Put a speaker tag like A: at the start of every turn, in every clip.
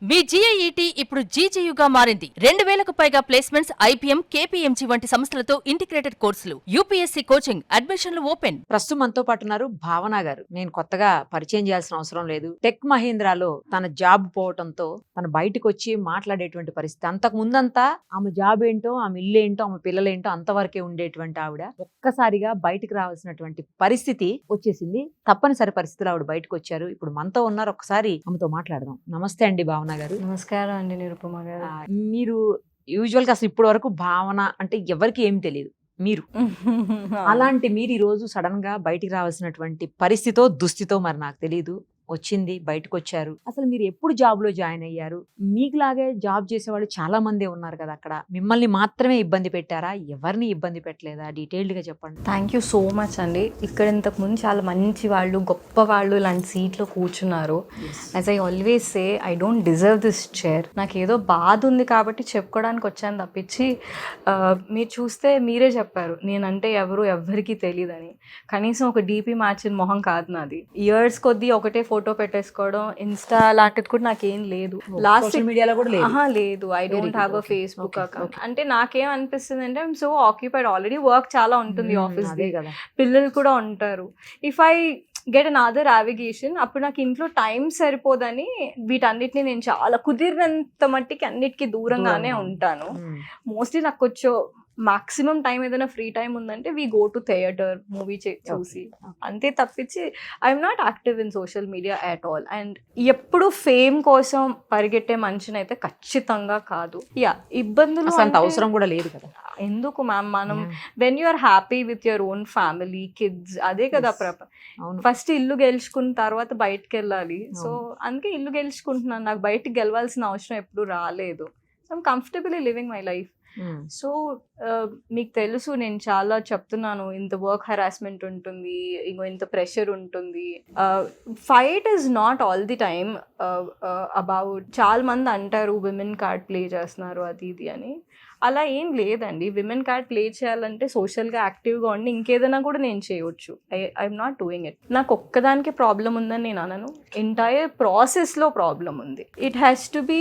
A: మీ GIET ఇప్పుడు GGUగా మారింది. 2000కు పైగా ప్లేస్మెంట్స్, IPM, KPMG వంటి సంస్థలతో ఇంటిగ్రేటెడ్ కోర్సులు. UPSC కోచింగ్, అడ్మిషన్లు ఓపెన్.
B: ప్రస్తుతం మనతో పాటు ఉన్నారు భావన గారు. నేను కొత్తగా పరిచయం చేయాల్సిన అవసరం లేదు. టెక్ మహీంద్రాలో తన జాబ్ పోవటంతో తను బయటకు వచ్చి మాట్లాడేటువంటి పరిస్థితి. అంతకు ముందంతా ఆమె జాబ్ ఏంటో, ఆమె ఇల్లు ఏంటో, ఆమె పిల్లలేంటో అంతవరకే ఉండేటువంటి ఆవిడ ఒక్కసారిగా బయటకు రావాల్సినటువంటి పరిస్థితి వచ్చేసింది. తప్పనిసరి పరిస్థితులు ఆవిడ బయటకు వచ్చారు. ఇప్పుడు మనతో ఉన్నారు. ఒకసారి ఆమెతో మాట్లాడదాం. నమస్తే అండి భావన గారు.
C: నమస్కారం అండి నిరుపమ గారు.
B: మీరు యూజువల్ గా అసలు ఇప్పటి వరకు భావన అంటే ఎవరికి ఏం తెలియదు. మీరు అలాంటి మీరు ఈ రోజు సడన్ గా బయటికి రావాల్సినటువంటి పరిస్థితో దుస్థితో మరి నాకు తెలియదు వచ్చింది, బయటకు వచ్చారు. అసలు మీరు ఎప్పుడు జాబ్ లో జాయిన్ అయ్యారు? మీకులాగే జాబ్ చేసేవాళ్ళు చాలా మంది ఉన్నారు కదా అక్కడ. మిమ్మల్ని మాత్రమే ఇబ్బంది పెట్టారా, ఎవరిని ఇబ్బంది పెట్టలేదా? డీటెయిల్డ్ గా చెప్పండి.
C: థ్యాంక్ యూ సో మచ్ అండి. ఇక్కడ ఇంతకుముందు చాలా మంచి వాళ్ళు, గొప్ప వాళ్ళు ఇలాంటి సీట్లో కూర్చున్నారు. As I always say, I don't deserve this chair. నాకు ఏదో బాధ ఉంది కాబట్టి చెప్పుకోవడానికి వచ్చాను తప్పించి, మీరు చూస్తే మీరే చెప్పారు నేనంటే ఎవరికి తెలియదని. కనీసం ఒక డీపీ మార్చిన మొహం కాదు నాది. ఇయర్స్ కొద్దీ ఒకటే ఫోటో పెట్టేసుకోవడం, ఇన్స్టా లాంటిది కూడా నాకేం లేదు.
B: లాస్ట్ మీడియాలో కూడా
C: లేదు. I don't have a Facebook account. అంటే నాకేం అనిపిస్తుంది అంటే, I'm so occupied, already work చాలా ఉంటుంది ఆఫీస్, పిల్లలు కూడా ఉంటారు. If I get another navigation, అప్పుడు నాకు ఇంట్లో టైం సరిపోదని వీటన్నిటిని నేను చాలా కుదిరినంత మట్టికి అన్నిటికీ దూరంగానే ఉంటాను. మోస్ట్లీ నాకు కొంచెం మాక్సిమం టైం ఏదైనా ఫ్రీ టైం ఉందంటే we go to theatre, movie చూసి, అంతే తప్పించి I'm not active in social media at all. And ఎప్పుడు ఫేమ్ కోసం పరిగెట్టే మనిషిని అయితే ఖచ్చితంగా కాదు. ఇబ్బందులు
B: అవసరం కూడా లేదు కదా.
C: ఎందుకు మ్యామ్, మనం when you are happy with your own family, kids, అదే కదా ఫస్ట్ ఇల్లు గెలుచుకున్న తర్వాత బయటకు వెళ్ళాలి. సో అందుకే ఇల్లు గెలుచుకుంటున్నాను. నాకు బయటకు గెలవాల్సిన అవసరం ఎప్పుడు రాలేదు. So I'm comfortably living my life. So మీకు తెలుసు, నేను చాలా చెప్తున్నాను, ఇంత వర్క్ హెరాస్మెంట్ ఉంటుంది, ఇంత ప్రెషర్ ఉంటుంది. Fight is not all the time about, చాలా మంది అంటారు విమెన్ కార్డ్ ప్లే చేస్తున్నారు అది ఇది అని. అలా ఏం లేదండి. విమెన్ కార్డ్ ప్లే చేయాలంటే సోషల్గా యాక్టివ్గా ఉండి ఇంకేదైనా కూడా నేను చేయవచ్చు. I'm not doing it. నాకు ఒక్కదానికి ప్రాబ్లం ఉందని నేను అనను, ఎంటైర్ ప్రాసెస్లో ప్రాబ్లం ఉంది. It has to be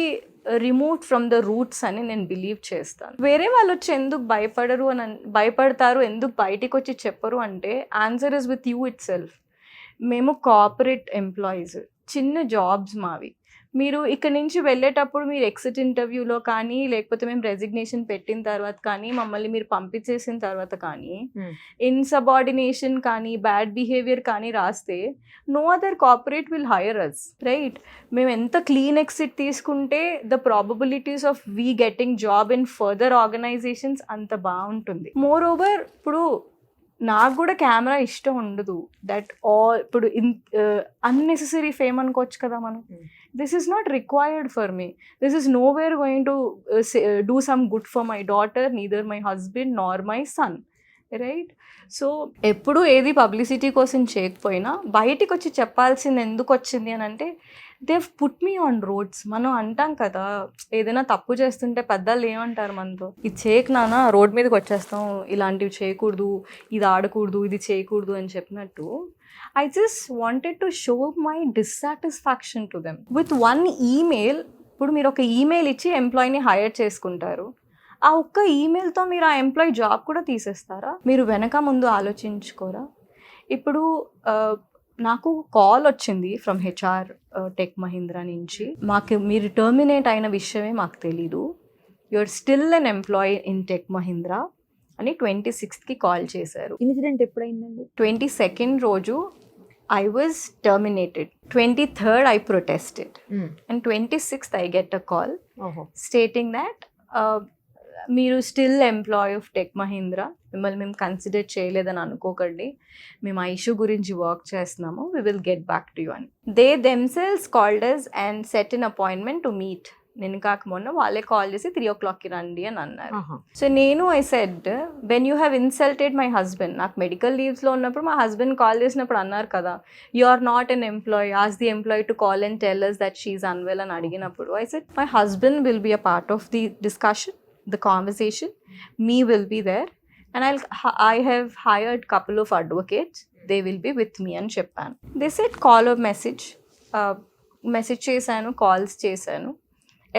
C: removed from the roots అని నేను బిలీవ్ చేస్తాను. వేరే వాళ్ళు వచ్చి ఎందుకు భయపడతారు, ఎందుకు బయటికి వచ్చి చెప్పరు అంటే, answer is with you it self. మేము కార్పొరేట్ ఎంప్లాయీస్, చిన్న జాబ్స్ మావి. మీరు ఇక్కడ నుంచి వెళ్ళేటప్పుడు మీరు ఎగ్జిట్ ఇంటర్వ్యూలో కానీ, లేకపోతే మేము రెసిగ్నేషన్ పెట్టిన తర్వాత కానీ, మమ్మల్ని మీరు పంపించేసిన తర్వాత కానీ, ఇన్సబార్డినేషన్ కానీ, బ్యాడ్ బిహేవియర్ కానీ రాస్తే no other corporate will hire us, right? మేము ఎంత క్లీన్ ఎగ్జిట్ తీసుకుంటే the probabilities of we getting job in further organisations అంత బాగుంటుంది. మోర్ ఓవర్, ఇప్పుడు నాకు కూడా కెమెరా ఇష్టం ఉండదు. దట్ ఆల్ ఇప్పుడు అన్నెసెసరీ ఫేమ్ అనుకోవచ్చు కదా మనం. This is not required for me. This is know we're going to do some good for my daughter, neither my husband Nar my son, right? So ఎప్పుడు ఏది publicity కోసం చేయకపోయినా బయటికి వచ్చి చెప్పాల్సింది ఎందుకు వచ్చింది అని అంటే, they put me on roads. మనం అంటాం కదా, ఏదైనా తప్పు చేస్తుంటే పెద్దలు ఏమంటారు మనతో, ఇది చేయకు నాన్న, రోడ్ మీదకి వచ్చేస్తాం, ఇలాంటివి చేయకూడదు, ఇది ఆడకూడదు, ఇది చేయకూడదు అని చెప్పినట్టు. I just wanted to show my dissatisfaction to them. With one email, ఇప్పుడు మీరు ఒక ఈమెయిల్ ఇచ్చి ఎంప్లాయీని హైర్ చేసుకుంటారు. ఆ ఒక్క ఈమెయిల్తో మీరు ఆ ఎంప్లాయీ జాబ్ కూడా తీసేస్తారా? మీరు వెనక ముందు ఆలోచించుకోరా? ఇప్పుడు నాకు కాల్ వచ్చింది ఫ్రమ్ HR టెక్ మహీంద్రా నుంచి. మీరు టర్మినేట్ అయిన విషయమే మాకు తెలీదు, you're still an employee in tech Mahindra అని 26th కాల్ చేశారు.
B: ఇన్సిడెంట్ ఎప్పుడైందండి?
C: 22nd రోజు I was terminated. 23rd I protested. And 26th I get a call stating that మీరు still employee of tech Mahindra, మిమ్మల్ని మేము కన్సిడర్ చేయలేదని అనుకోకండి, మేము ఆ ఇష్యూ గురించి వర్క్ చేస్తున్నాము, we will get back to you అని. They themselves called us and set in appointment to meet. నేను కాక మొన్న వాళ్ళే కాల్ చేసి 3 o'clockకి రండి అని అన్నారు. సో నేను I said, when you have insulted my husband, నాకు మెడికల్ లీవ్స్లో ఉన్నప్పుడు మా హస్బెండ్ కాల్ చేసినప్పుడు అన్నారు కదా, you are not an employee, as the employee to call and tell us that she is unwell అని అడిగినప్పుడు I said, my husband will be a part of the discussion, the conversation, me will be there, and I have hired couple of advocates, they will be with me అని చెప్పాను. They said call or message చేశాను, calls చేశాను.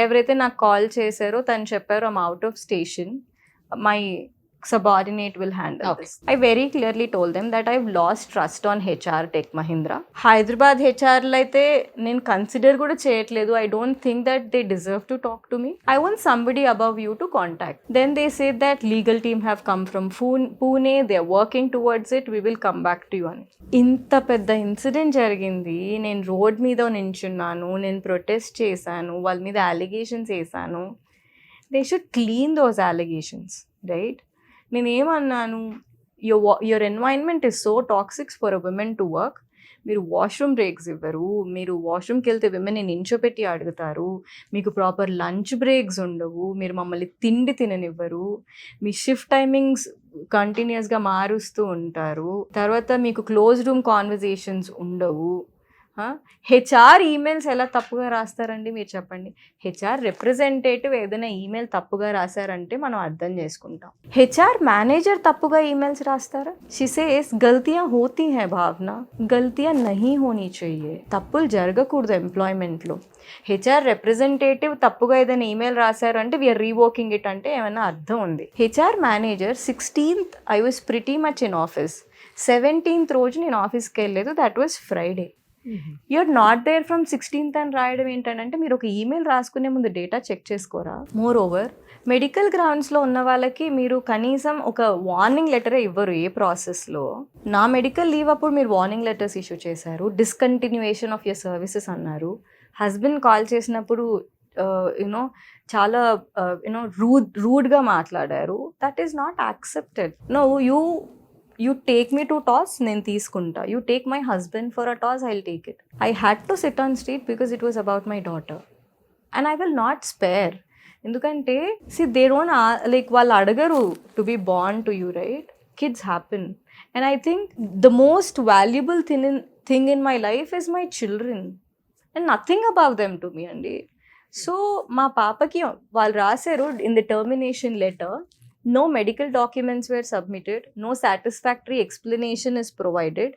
C: ఎవరైతే నాకు call చేశారో తను చెప్పారు I'm out of station, my subordinate will handle
B: Okay.
C: this. I very clearly told them that I've lost trust on HR Tech Mahindra. Hyderabad HR అయితే నేను consider కూడా చేయట్లేదు. I don't think that they deserve to talk to me. I want somebody above you to contact. Then they said that legal team have come from Pune, they are working towards it, we will come back to you అని. ఇంత పెద్ద incident జరిగింది, నేను road మీద నించున్నాను, నేను protest చేశాను, వాళ్ళ మీద అలిగేషన్స్ వేసాను. They should clean those allegations, right? నేనేమన్నాను, your environment is so toxics for a women to work. మీరు వాష్రూమ్ బ్రేక్స్ ఇవ్వరు, మీరు వాష్రూమ్కి వెళ్తే విమెన్ని నించోపెట్టి అడుగుతారు, మీకు ప్రాపర్ లంచ్ బ్రేక్స్ ఉండవు, మీరు మమ్మల్ని తిండి తిననివ్వరు, మీ షిఫ్ట్ టైమింగ్స్ కంటిన్యూస్గా మారుస్తూ ఉంటారు, తర్వాత మీకు క్లోజ్ రూమ్ కాన్వర్జేషన్స్ ఉండవు. హెచ్ఆర్ ఈమెయిల్స్ ఎలా తప్పుగా రాస్తారండి మీరు చెప్పండి? హెచ్ఆర్ రిప్రజెంటేటివ్ ఏదైనా ఈమెయిల్ తప్పుగా రాశారంటే మనం అర్థం చేసుకుంటాం. హెచ్ఆర్ మేనేజర్ తప్పుగా ఈమెయిల్స్ రాస్తారా? షీ సేస్ గల్తియా హోతీ హై భావన, గల్తియా నహీ హోనీ చెయ్యే. తప్పులు జరగకూడదు ఎంప్లాయ్మెంట్లో. హెచ్ఆర్ రిప్రజెంటేటివ్ తప్పుగా ఏదైనా ఈమెయిల్ రాశారు అంటే వీఆర్ రీవోకింగ్ ఇట్ అంటే ఏమైనా అర్థం ఉంది. HR manager 16th I was pretty much in office, 17th రోజు నేను ఆఫీస్కి వెళ్ళలేదు, that was Friday. You're not there from 16th అని రాయడం ఏంటంటే మీరు ఒక ఈమెయిల్ రాసుకునే ముందు డేటా చెక్ చేసుకోరా? మోర్ ఓవర్ మెడికల్ గ్రౌండ్స్లో ఉన్న వాళ్ళకి మీరు కనీసం ఒక వార్నింగ్ లెటరే ఇవ్వరు ఏ ప్రాసెస్లో. నా మెడికల్ లీవ్ అప్పుడు మీరు వార్నింగ్ లెటర్స్ ఇష్యూ చేశారు, డిస్కంటిన్యూయేషన్ ఆఫ్ యువర్ సర్వీసెస్ అన్నారు. హస్బెండ్ కాల్ చేసినప్పుడు యునో చాలా రూడ్గా మాట్లాడారు. That is not accepted. No, you take me to toss, నేను తీసుకుంటా. You take my husband for a toss, I'll take it. I had to sit on street because it was about my daughter. And I will not spare. ఎందుకంటే they don't like వాళ్ళు అడగరు to be born to you, right? Kids happen. And I think the most valuable thing in my life is my children. And nothing above them to me అండి. So మా పాపకి వాళ్ళు రాశారు in the termination letter, no medical documents were submitted, no satisfactory explanation is provided,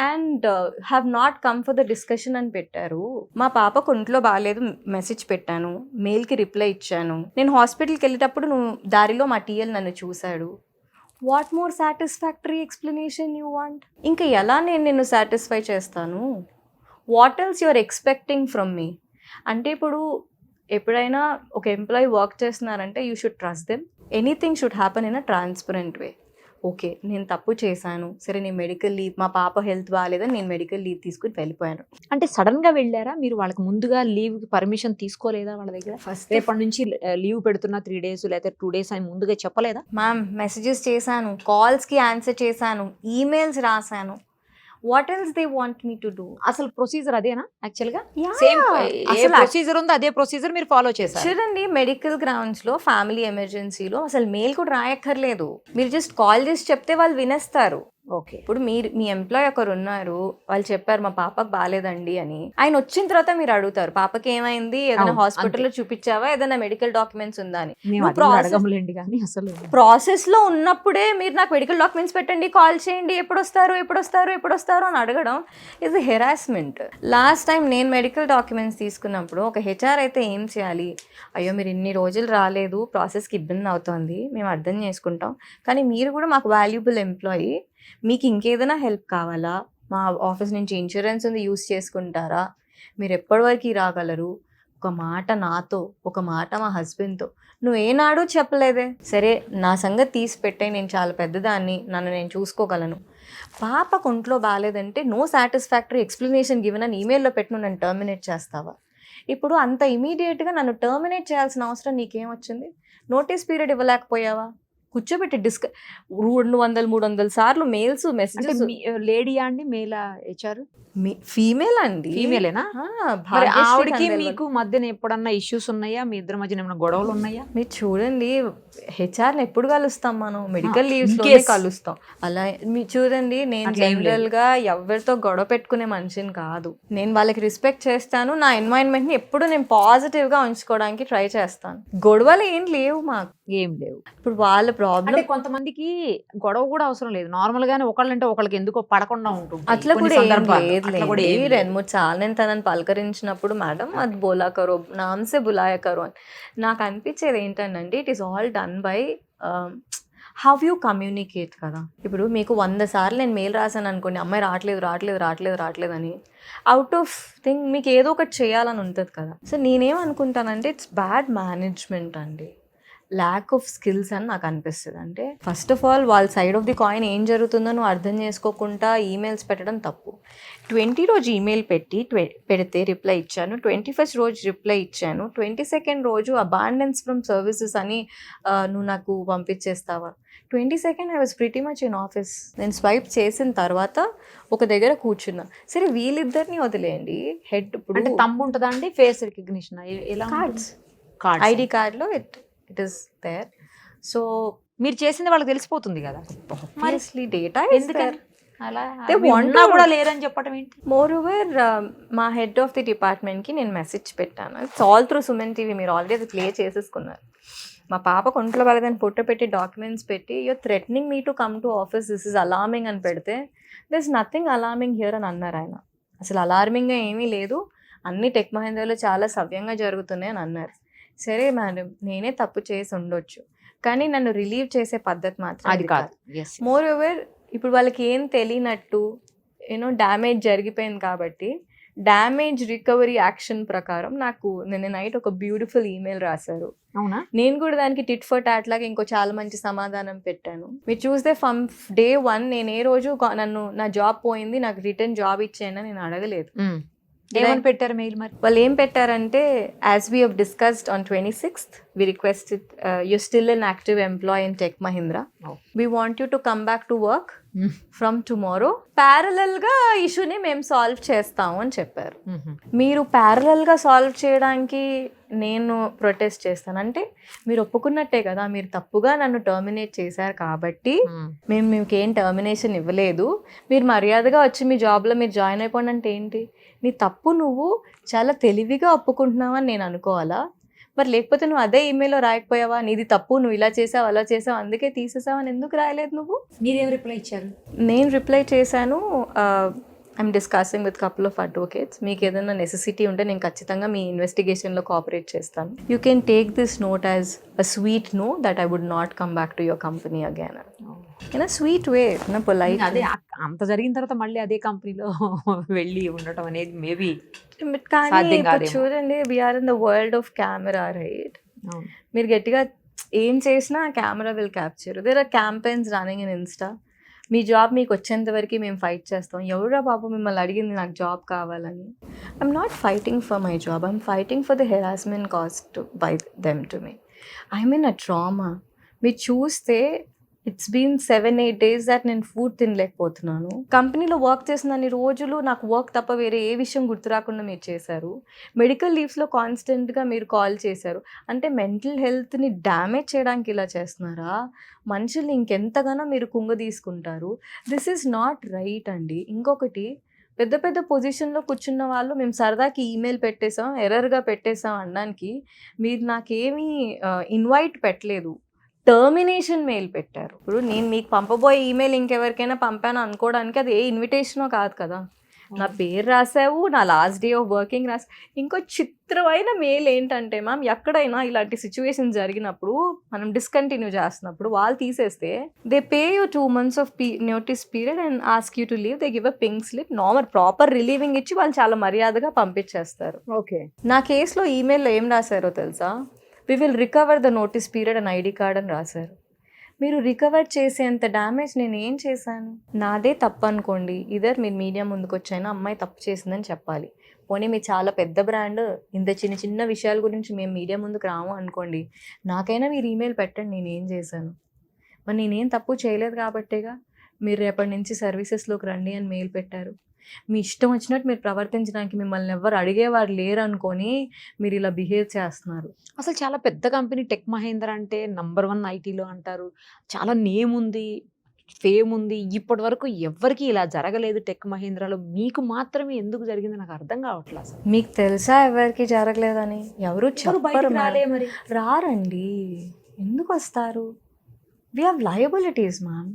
C: and have not come for the discussion అని పెట్టారు. మా పాపకు ఒంట్లో బాగాలేదు, మెసేజ్ పెట్టాను, మెయిల్కి రిప్లై ఇచ్చాను. నేను హాస్పిటల్కి వెళ్ళేటప్పుడు దారిలో మా టీఎల్ నన్ను చూశాడు. What more satisfactory explanation you want? ఇంకా ఎలా నేను నిన్ను సాటిస్ఫై చేస్తాను? What else you're expecting from me? అంటే ఇప్పుడు ఎప్పుడైనా ఒక ఎంప్లాయీ వర్క్ చేస్తున్నారంటే you should trust them. Anything should happen in a transparent way. Okay, నేను తప్పు చేశాను, సరే నేను మెడికల్ లీవ్, మా పాప హెల్త్ బాగాలేదని నేను మెడికల్ లీవ్ తీసుకుని వెళ్ళిపోయాను.
B: అంటే సడన్ గా వెళ్ళారా మీరు? వాళ్ళకి ముందుగా లీవ్ పర్మిషన్ తీసుకోలేదా వాళ్ళ దగ్గర?
C: ఫస్ట్
B: రేపటి నుంచి లీవ్ పెడుతున్నా 3 days లేదా 2 days అని ముందుగా చెప్పలేదా?
C: మ్యామ్, మెసేజెస్ చేశాను, కాల్స్కి ఆన్సర్ చేశాను, ఈమెయిల్స్ రాశాను. What else they want me to do?
B: అసలు ప్రొసీజర్ అదేనా యాక్చువల్ గా?
C: Yeah.
B: సేమ్
C: అసలు
B: ప్రొసీజర్ ఉందో అదే ప్రొసీజర్ మీరు ఫాలో చేశారు.
C: చూడండి, మెడికల్ గ్రౌండ్స్ లో ఫ్యామిలీ ఎమర్జెన్సీలో అసలు మెయిల్ కూడా రాయక్కర్లేదు. మీరు జస్ట్ కాల్ చేసి చెప్తే వాళ్ళు వినేస్తారు.
B: ఓకే,
C: ఇప్పుడు మీ ఎంప్లాయ్ ఒకరు ఉన్నారు, వాళ్ళు చెప్పారు మా పాపకు బాగాలేదండి అని. ఆయన వచ్చిన తర్వాత మీరు అడుగుతారు పాపకి ఏమైంది, ఏదైనా హాస్పిటల్లో చూపించావా, ఏదైనా మెడికల్ డాక్యుమెంట్స్ ఉందా అని.
B: అడగములేండి కానీ అసలు
C: ప్రాసెస్ లో ఉన్నప్పుడే మీరు నాకు మెడికల్ డాక్యుమెంట్స్ పెట్టండి, కాల్ చేయండి, ఎప్పుడు వస్తారు అని అడగడం ఇది హెరాస్మెంట్. లాస్ట్ టైం నేను మెడికల్ డాక్యుమెంట్స్ తీసుకున్నప్పుడు ఒక హెచ్ఆర్ అయితే ఏం చేయాలి, అయ్యో మీరు ఇన్ని రోజులు రాలేదు, ప్రాసెస్కి ఇబ్బంది అవుతుంది, మేము అర్థం చేసుకుంటాం, కానీ మీరు కూడా మాకు వాల్యుబుల్ ఎంప్లాయీ, మీకు ఇంకేదైనా హెల్ప్ కావాలా, మా ఆఫీస్ నుంచి ఇన్సూరెన్స్ ఉంది యూస్ చేసుకుంటారా, మీరు ఎప్పటి వరకు రాగలరు, ఒక మాట నాతో, ఒక మాట మా హస్బెండ్తో నువ్వేనాడు చెప్పలేదే. సరే నా సంగతి తీసి పెట్టే, నేను చాలా పెద్దదాన్ని, నన్ను నేను చూసుకోగలను. పాపకు ఒంట్లో బాగాలేదంటే నో సాటిస్ఫాక్టరీ ఎక్స్ప్లెనేషన్ గివెన్ అని ఈమెయిల్లో పెట్టు, నన్ను టర్మినేట్ చేస్తావా? ఇప్పుడు అంత ఇమీడియట్గా నన్ను టర్మినేట్ చేయాల్సిన అవసరం నీకేమొచ్చింది? Notice period ఇవ్వలేకపోయావా? కూర్చోబెట్టి 200-300 సార్లు మెయిల్స్ మెసేజెస్.
B: లేడీయా అండి, మేలా హెచ్ఆర్?
C: ఫీమేల్ అండి.
B: ఫీమేలేనా? ఆవిడకి మీకు మధ్యన ఎప్పుడన్నా ఇష్యూస్ ఉన్నాయా? మీ ఇద్దరి మధ్యన ఏమైనా గొడవలు ఉన్నాయా?
C: మీరు చూడండి, హెచ్ఆర్ని ఎప్పుడు కలుస్తాం మనం? మెడికల్ లీవ్స్ లో కలుస్తాం. అలా మీరు చూడండి, నేను జనరల్ గా ఎవరితో గొడవ పెట్టుకునే మనిషిని కాదు. నేను వాళ్ళకి రెస్పెక్ట్ చేస్తాను, నా ఎన్వైరన్మెంట్ ని ఎప్పుడు నేను పాజిటివ్ గా ఉంచుకోవడానికి ట్రై చేస్తాను. గొడవలు ఏం లేవు మాకు,
B: ఏం లేవు.
C: ఇప్పుడు వాళ్ళ ప్రాబ్లం
B: అంటే కొంతమందికి గొడవ కూడా అవసరం లేదు, నార్మల్ గానే ఒకళ్ళంటే ఒకళ్ళకి ఎందుకో పడకుండా ఉంటుంది.
C: అట్లా
B: కొన్ని
C: కూడా ఏం
B: సందర్భాల్లో
C: లేదు
B: అట్లా కూడా ఏం లేదు.
C: 2-3 సార్లు నేను తనని పలకరించినప్పుడు మేడం అది బోలా కరో నామ్సే బులాయా కరో అని నాకు అనిపించేది ఏంటంటే it is all done by how you communicate కదా. ఇప్పుడు మీకు 100 సార్లు నేను మెయిల్ రాశాను అనుకోండి, అమ్మాయి రావట్లేదు అని, అవుట్ ఆఫ్ థింగ్ మీకు ఏదో ఒకటి చేయాలని ఉంటుంది కదా. సో నేనేమనుకుంటానంటే ఇట్స్ బ్యాడ్ మేనేజ్మెంట్ అండి, ల్యాక్ ఆఫ్ స్కిల్స్ అని నాకు అనిపిస్తుంది. అంటే ఫస్ట్ ఆఫ్ ఆల్ వాళ్ళ సైడ్ ఆఫ్ ది కాయిన్ ఏం జరుగుతుందో నువ్వు అర్థం చేసుకోకుండా ఈమెయిల్స్ పెట్టడం తప్పు. 20 రోజు ఈమెయిల్ పెడితే రిప్లై ఇచ్చాను, 21st రోజు రిప్లై ఇచ్చాను, 22nd రోజు అబాండెన్స్ ఫ్రమ్ సర్వీసెస్ అని నువ్వు నాకు పంపించేస్తావా. 22nd I was pretty much in office. నేను స్వైప్ చేసిన తర్వాత ఒక దగ్గర కూర్చున్నా. సరే వీళ్ళిద్దరిని వదిలేయండి, హెడ్ ఇప్పుడు
B: అంటే తమ్ము ఉంటుందా అండి, ఫేస్ రికగ్నిషన్ ఎలా?
C: కార్డ్స్
B: కార్డ్
C: ఐడి కార్డ్లో ఇట్ ఈస్ దేర్. సో
B: మీరు చేసింది వాళ్ళకి తెలిసిపోతుంది కదా,
C: ఆబ్వియస్లీ డేటా
B: ఎందుకని అలా
C: They
B: అవి
C: want
B: ఉన్నా
C: to-
B: కూడా లేరని చెప్పడం ఏంటి?
C: మోర్ ఓవర్ మా హెడ్ ఆఫ్ ది డిపార్ట్మెంట్కి నేను మెసేజ్ పెట్టాను. It's all through Suman TV, మీరు ఆల్రెడీ అది ప్లే చేసేసుకున్నారు. మా పాప కొంట్లో పడదని ఫోటో పెట్టి డాక్యుమెంట్స్ పెట్టి you're threatening me to come to office, this is alarming అని పెడితే దిస్ నథింగ్ అలార్మింగ్ హియర్ అని అన్నారు ఆయన. అసలు అలార్మింగ్గా ఏమీ లేదు, అన్ని టెక్ మహేంద్రలో చాలా సవ్యంగా జరుగుతున్నాయి అని అన్నారు. సరే మేడం, నేనే తప్పు చేసి ఉండొచ్చు, కానీ నన్ను రిలీవ్ చేసే పద్ధతి మాత్రం
B: అది కాదు. Yes.
C: మోర్ ఓవర్ ఇప్పుడు వాళ్ళకి ఏం తెలియనట్టు డ్యామేజ్ జరిగిపోయింది కాబట్టి డ్యామేజ్ రికవరీ యాక్షన్ ప్రకారం నాకు నిన్న నైట్ ఒక బ్యూటిఫుల్ ఈమెయిల్ రాశారు.
B: అవునా?
C: నేను కూడా దానికి టిట్ ఫర్ టాట్ లాగా ఇంకో చాలా మంచి సమాధానం పెట్టాను. మీరు చూస్తే ఫ్రమ్ డే 1 నేను ఏ రోజు నన్ను నా జాబ్ పోయింది నాకు రిటర్న్ జాబ్ ఇచ్చేయండి నేను అడగలేదు.
B: ఏమని పెట్టారు మెయిల్ మరి?
C: వాళ్ళు ఏం పెట్టారంటే, as we have discussed on 26th we requested you're still an active employee in Tech Mahindra.
B: Oh.
C: We want you to come back to work from tomorrow. Parallel గా ఇష్యూని మేము సాల్వ్ చేస్తాము అని చెప్పారు. మీరు parallel గా సాల్వ్ చేయడానికి నేను ప్రొటెస్ట్ చేస్తాను అంటే మీరు ఒప్పుకున్నట్టే కదా, మీరు తప్పుగా నన్ను టర్మినేట్ చేశారు కాబట్టి మేము మీకు ఏం టర్మినేషన్ ఇవ్వలేదు, మీరు మర్యాదగా వచ్చి మీ జాబ్లో మీరు జాయిన్ అయిపోండి అంటే ఏంటి? నీ తప్పు నువ్వు చాలా తెలివిగా ఒప్పుకుంటున్నావని నేను అనుకోవాలా? మరి లేకపోతే నువ్వు అదే ఈమెయిల్లో రాయకపోయావా, నీది తప్పు, నువ్వు ఇలా చేసావు అలా చేసావు అందుకే తీసేసావు అని ఎందుకు రాయలేదు నువ్వు?
B: మీరేం రిప్లై ఇచ్చారు?
C: నేను రిప్లై చేశాను, I'm discussing with couple of advocates, మీకు ఏదైనా నెసెసిటీ ఉంటే నేను ఖచ్చితంగా మీ ఇన్వెస్టిగేషన్లో కోఆపరేట్ చేస్తాను. You can take this note as a sweet know that I would not come back to your company again in a sweet way, polite.
B: అదే అంత జరిగిన తర్వాత మళ్ళీ అదే కంపెనీలో వెళ్ళి ఉండటం అనేది మేబీ
C: కానీ
B: సాధ్యం
C: ఇప్పుడు
B: కాదేమో.
C: చూడండి, we're in the world of camera, right? మీరు గట్టిగా ఏం చేసినా camera will capture. There are campaigns running in Insta, మీ జాబ్ మీకు వచ్చేంత వరకు మేము ఫైట్ చేస్తాం. ఎవరా బాబు మిమ్మల్ని అడిగింది నాకు జాబ్ కావాలని? I'm not fighting for my job, I'm fighting for the harassment cost by them to me. I'm in a trauma. మీరు చూస్తే ఇట్స్ బీన్ 7-8 days that నేను ఫుడ్ తినలేకపోతున్నాను. కంపెనీలో వర్క్ చేసిన అన్ని రోజులు నాకు వర్క్ తప్ప వేరే ఏ విషయం గుర్తు రాకుండా మీరు చేశారు. మెడికల్ లీవ్స్లో కాన్స్టెంట్గా మీరు కాల్ చేశారు. అంటే మెంటల్ హెల్త్ని డ్యామేజ్ చేయడానికి ఇలా చేస్తున్నారా? మనుషుల్ని ఇంకెంతగానో మీరు కుంగ తీసుకుంటారు. దిస్ ఈజ్ నాట్ రైట్ అండి. ఇంకొకటి, పెద్ద పెద్ద పొజిషన్లో కూర్చున్న వాళ్ళు మేము సరదాకి ఈమెయిల్ పెట్టేసాం, ఎర్రర్గా పెట్టేసాం అనడానికి మీరు నాకేమీ ఇన్వైట్ పెట్టలేదు, టర్మినేషన్ మెయిల్ పెట్టారు. ఇప్పుడు నేను మీకు పంపబోయే ఈమెయిల్ ఇంకెవరికైనా పంపాను అనుకోవడానికి అది ఏ ఇన్విటేషనో కాదు కదా. నా పేరు రాసావు, నా లాస్ట్ డే ఆఫ్ వర్కింగ్ రాసావు. ఇంకో చిత్రమైన మెయిల్ ఏంటంటే మ్యామ్, ఎక్కడైనా ఇలాంటి సిచ్యువేషన్ జరిగినప్పుడు మనం డిస్కంటిన్యూ చేస్తున్నప్పుడు వాళ్ళు తీసేస్తే they pay you 2 months of notice period and ask you to leave. They give a pink slip, normal proper relieving ఇచ్చి వాళ్ళు చాలా మర్యాదగా పంపించేస్తారు.
B: ఓకే.
C: నా కేసులో ఈమెయిల్లో ఏం రాశారో తెలుసా? We will recover the notice period and ID card అని రాశారు. మీరు రికవర్ చేసేంత డ్యామేజ్ నేను ఏం చేశాను? నాదే తప్పు అనుకోండి, ఇదర్ మీరు మీడియా ముందుకు వచ్చైనా అమ్మాయి తప్పు చేసిందని చెప్పాలి. పోనీ మీరు చాలా పెద్ద బ్రాండ్, ఇంత చిన్న చిన్న విషయాల గురించి మేము మీడియా ముందుకు రాము అనుకోండి, నాకైనా మీరు ఈమెయిల్ పెట్టండి నేనేం చేశాను. మరి నేనేం తప్పు చేయలేదు కాబట్టేగా మీరు రేపటి నుంచి సర్వీసెస్లోకి రండి అని మెయిల్ పెట్టారు. మీ ఇష్టం వచ్చినట్టు మీరు ప్రవర్తించడానికి మిమ్మల్ని ఎవరు అడిగేవారు లేరు అనుకొని మీరు ఇలా బిహేవ్ చేస్తున్నారు.
B: అసలు చాలా పెద్ద కంపెనీ టెక్ మహేంద్ర అంటే నంబర్ 1 ఐటీలో అంటారు, చాలా నేమ్ ఉంది, ఫేమ్ ఉంది. ఇప్పటి వరకు ఎవరికి ఇలా జరగలేదు టెక్ మహేంద్రలో, మీకు మాత్రమే ఎందుకు జరిగింది నాకు అర్థం కావట్లేదు. అసలు
C: మీకు తెలుసా ఎవరికి జరగలేదని? ఎవరు చెప్పరు.
B: రాలే మరి.
C: రారండి, ఎందుకు వస్తారు? We have liabilities ma'am.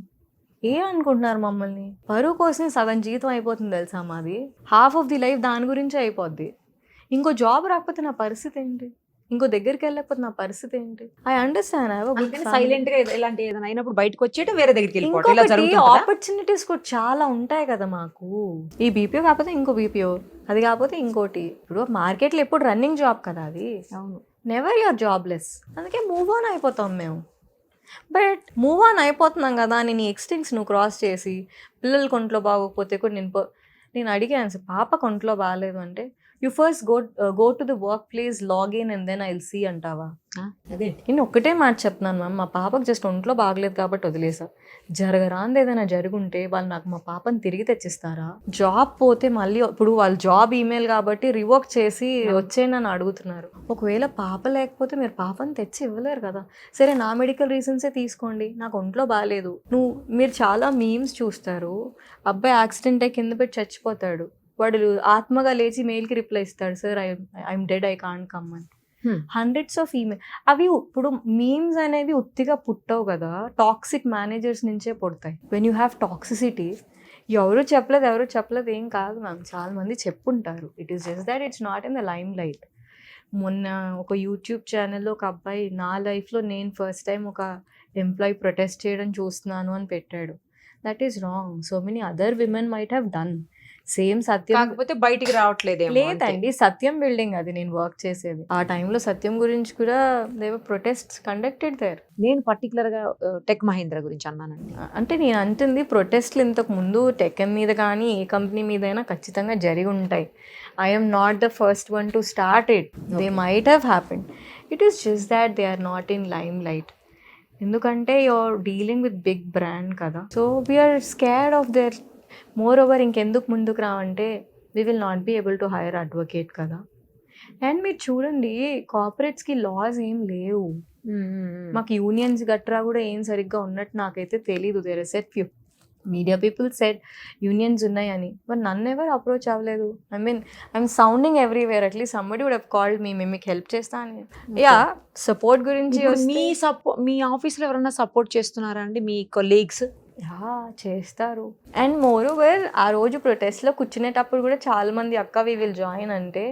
C: అనుకుంటున్నారు మమ్మల్ని? పరువు కోసం సగం జీతం అయిపోతుంది తెలుసా మాది. హాఫ్ ఆఫ్ ది లైఫ్ దాని గురించే అయిపోద్ది. ఇంకో జాబ్ రాకపోతే నా పరిస్థితి ఏంటి? ఇంకో దగ్గరికి వెళ్ళకపోతే నా పరిస్థితి ఏంటి? I understand.
B: సైలెంట్ గా ఇలాంటి ఏదైనా అయినప్పుడు బయటకు వచ్చేట వేరే దగ్గరికి వెళ్ళిపోవడం ఇలా జరుగుతుంది.
C: ఆపర్చునిటీస్ కూడా చాలా ఉంటాయి కదా మాకు. ఈ బీపీఓ కాకపోతే ఇంకో బీపీఓ, అది కాకపోతే ఇంకోటి. ఇప్పుడు మార్కెట్లో ఎప్పుడు రన్నింగ్ జాబ్ కదా అది.
B: అవును.
C: Never you're jobless. అందుకే మూవ్ ఆన్ అయిపోతాం మేము. బట్ మూవ్ ఆన్ అయిపోతున్నాం కదా అని నీ ఎక్స్టింగ్స్ నువ్వు క్రాస్ చేసి పిల్లలు కొంట్లో బాగోకపోతే కూడా నేను అడిగాను సార్, పాప కొంట్లో బాగాలేదు అంటే you first go to the work place, login and then I will see అంటావా?
B: అదే
C: నేను ఒక్కటే మాట చెప్తున్నాను మ్యామ్, మా పాపకు జస్ట్ ఒంట్లో బాగలేదు కాబట్టి వదిలేసా. జరగరాంది ఏదైనా జరుగుంటే వాళ్ళు నాకు మా పాపని తిరిగి తెచ్చిస్తారా? జాబ్ పోతే మళ్ళీ ఇప్పుడు వాళ్ళు జాబ్ ఈమెయిల్ కాబట్టి రివోక్ చేసి వచ్చేయని అడుగుతున్నారు. ఒకవేళ పాప లేకపోతే మీరు పాపని తెచ్చి ఇవ్వలేరు కదా. సరే నా మెడికల్ రీజన్సే తీసుకోండి, నాకు ఒంట్లో బాగాలేదు. మీరు చాలా మీమ్స్ చూస్తారు, అబ్బాయి యాక్సిడెంట్ అయ్యి కింద పెట్టి చచ్చిపోతాడు, వాడు ఆత్మగా లేచి మెయిల్కి రిప్లై ఇస్తాడు, sir I'm dead, I can't come అని. Hundreds of email. అవి ఇప్పుడు మీమ్స్ అనేవి ఉత్తిగా పుట్టవు కదా, టాక్సిక్ మేనేజర్స్ నుంచే పుడతాయి. వెన్ యూ హ్యావ్ టాక్సిసిటీ, ఎవరు చెప్పలేదు ఏం కాదు మ్యామ్, చాలా మంది చెప్పుంటారు. It is just that it's not in the limelight. మొన్న ఒక యూట్యూబ్ ఛానల్లో ఒక అబ్బాయి, నా లైఫ్లో నేను ఫస్ట్ టైం ఒక ఎంప్లాయీ ప్రొటెస్ట్ చేయడం చూస్తున్నాను అని పెట్టాడు. That is wrong. So many other women might have done same. సత్యం
B: కాకపోతే బయటికి రావట్లేదు.
C: లేదండి, సత్యం బిల్డింగ్ అది నేను వర్క్ చేసేది. ఆ టైంలో సత్యం గురించి కూడా దేవర్ ప్రొటెస్ట్ కండక్టెడ్ దేర్.
B: నేను పర్టికులర్ గా టెక్ మహీంద్రా గురించి అన్నానండి.
C: అంటే నేను అంటుంది ప్రొటెస్ట్లు ఇంతకు ముందు టెక్ మీద కానీ ఏ కంపెనీ మీదైనా ఖచ్చితంగా జరిగి ఉంటాయి. I'm not the first one to start it. They might have happened. It is just that they are not in limelight. ఎందుకంటే you're dealing with big brand కదా. So we're scared of their. Moreover ఇంకెందుకు ముందుకు రావంటే we will not be able to hire advocate కదా. And మీరు చూడండి, కార్పొరేట్స్కి loss ఏం లేవు. మాకు యూనియన్స్ గట్రా కూడా ఏం సరిగ్గా ఉన్నట్టు నాకైతే తెలీదు. There are set few media people set unions ఉన్నాయని, బట్ నన్ను ఎవరు అప్రోచ్ అవ్వలేదు. I'm sounding everywhere. At least somebody would have called me, మేము మీకు హెల్ప్ చేస్తాను. యా, సపోర్ట్ గురించి
B: మీ ఆఫీస్లో ఎవరైనా సపోర్ట్ చేస్తున్నారా అండి మీ కొలీగ్స్?
C: చేస్తారు. అండ్ మోర్ ఓవర్ ఆ రోజు ప్రొటెస్ట్లో కూర్చునేటప్పుడు కూడా చాలా మంది అక్క వి విల్ జాయిన్ అంటే,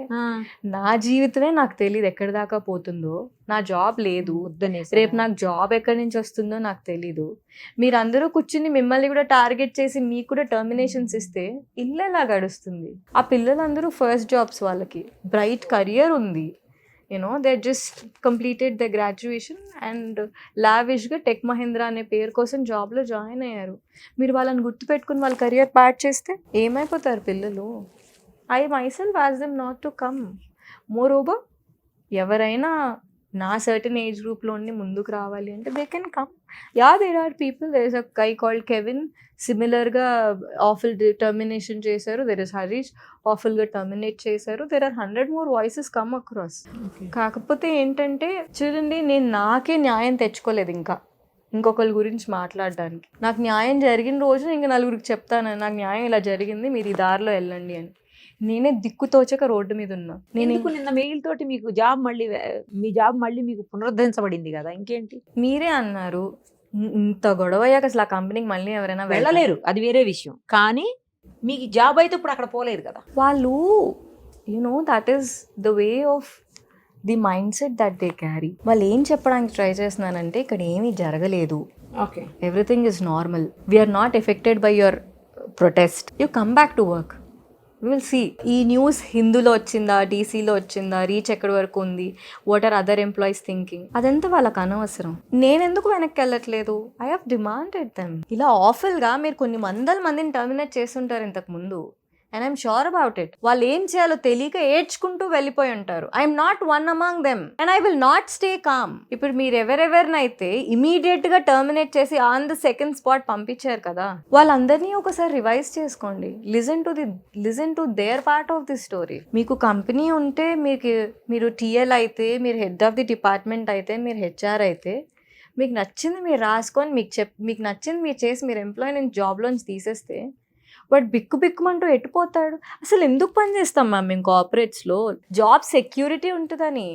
C: నా జీవితమే నాకు తెలియదు ఎక్కడి దాకా పోతుందో. నా జాబ్ లేదు, రేపు నాకు జాబ్ ఎక్కడి నుంచి వస్తుందో నాకు తెలీదు. మీరందరూ కూర్చుని మిమ్మల్ని కూడా టార్గెట్ చేసి మీకు కూడా టర్మినేషన్స్ ఇస్తే ఇల్లు ఎలా గడుస్తుంది? ఆ పిల్లలందరూ ఫస్ట్ జాబ్స్, వాళ్ళకి బ్రైట్ కెరియర్ ఉంది. They just completed the graduation and లావిష్గా టెక్ మహీంద్రా అనే పేరు కోసం జాబ్లో జాయిన్ అయ్యారు. మీరు వాళ్ళని గుర్తుపెట్టుకుని వాళ్ళ కెరియర్ ప్యాడ్ చేస్తే ఏమైపోతారు పిల్లలు? I myself as them not to come. More over ఎవరైనా నా సర్టన్ ఏజ్ గ్రూప్లోని ముందుకు రావాలి అంటే they can come. There are people. There is a guy called Kevin, సిమిలర్గా ఆఫుల్ టర్మినేషన్ చేశారు. దెర్ ఇస్ హరీష్, ఆఫుల్గా టర్మినేట్ చేశారు. There are 100 more voices come across. కాకపోతే ఏంటంటే చూడండి, నేను నాకే న్యాయం తెచ్చుకోలేదు ఇంకా ఇంకొకరి గురించి మాట్లాడడానికి. నాకు న్యాయం జరిగిన రోజు ఇంకా నలుగురికి చెప్తాను, నాకు న్యాయం ఇలా జరిగింది, మీరు ఈ దారిలో వెళ్ళండి అని. నేనే దిక్కుతోచక రోడ్డు మీద ఉన్నా.
B: నేను నిన్న మెయిల్ తోటి మీ జాబ్ మళ్ళీ మీకు పునరుద్ధరించబడింది కదా, ఇంకేంటి?
C: మీరే అన్నారు ఇంత గొడవ అయ్యాక అసలు ఆ కంపెనీకి మళ్ళీ ఎవరైనా
B: వెళ్ళలేరు, అది వేరే విషయం. కానీ మీకు జాబ్ అయితే ఇప్పుడు అక్కడ పోలేదు కదా.
C: వాళ్ళు that is the way of the mind set that they carry. వాళ్ళు ఏం చెప్పడానికి ట్రై చేస్తున్నానంటే ఇక్కడ ఏమీ జరగలేదు,
B: okay,
C: everything is normal, we're not affected by your protest, you come back to work, will see. ఈ న్యూస్ హిందూలో వచ్చిందా, డీసీలో వచ్చిందా, రీచ్ ఎక్కడి వరకు ఉంది, what are other employees thinking, అదంతా వాళ్ళకి అనవసరం. నేనెందుకు వెనక్కి వెళ్ళట్లేదు? I have demanded them. ఇలా ఆఫుల్గా మీరు కొన్ని వందల మందిని టర్మినేట్ చేస్తుంటారు ఇంతకు ముందు, and I'm sure about it. వాళ్ళు ఏం చేయాలో తెలియక ఏడ్చుకుంటూ వెళ్ళిపోయి ఉంటారు. I'm not one among them and I will not stay calm. ఇప్పుడు మీరు ఎవరెవరినైతే ఇమీడియట్ గా టర్మినేట్ చేసి ఆన్ ద సెకండ్ స్పాట్ పంపించారు కదా, వాళ్ళందరినీ ఒకసారి రివైజ్ చేసుకోండి. Listen to their part of the story. మీకు కంపెనీ ఉంటే, మీరు టీఎల్ అయితే, మీరు హెడ్ ఆఫ్ ది డిపార్ట్మెంట్ అయితే, మీరు హెచ్ఆర్ అయితే, మీకు నచ్చింది మీరు రాసుకొని మీకు నచ్చింది మీరు చేసి మీరు ఎంప్లాయీ నుంచి జాబ్లోంచి తీసేస్తే వాడు బిక్కుమంటూ ఎట్టుపోతాడు. అసలు ఎందుకు పని చేస్తాం మ్యామ్ మేము కార్పొరేట్స్లో? జాబ్ సెక్యూరిటీ ఉంటుందని.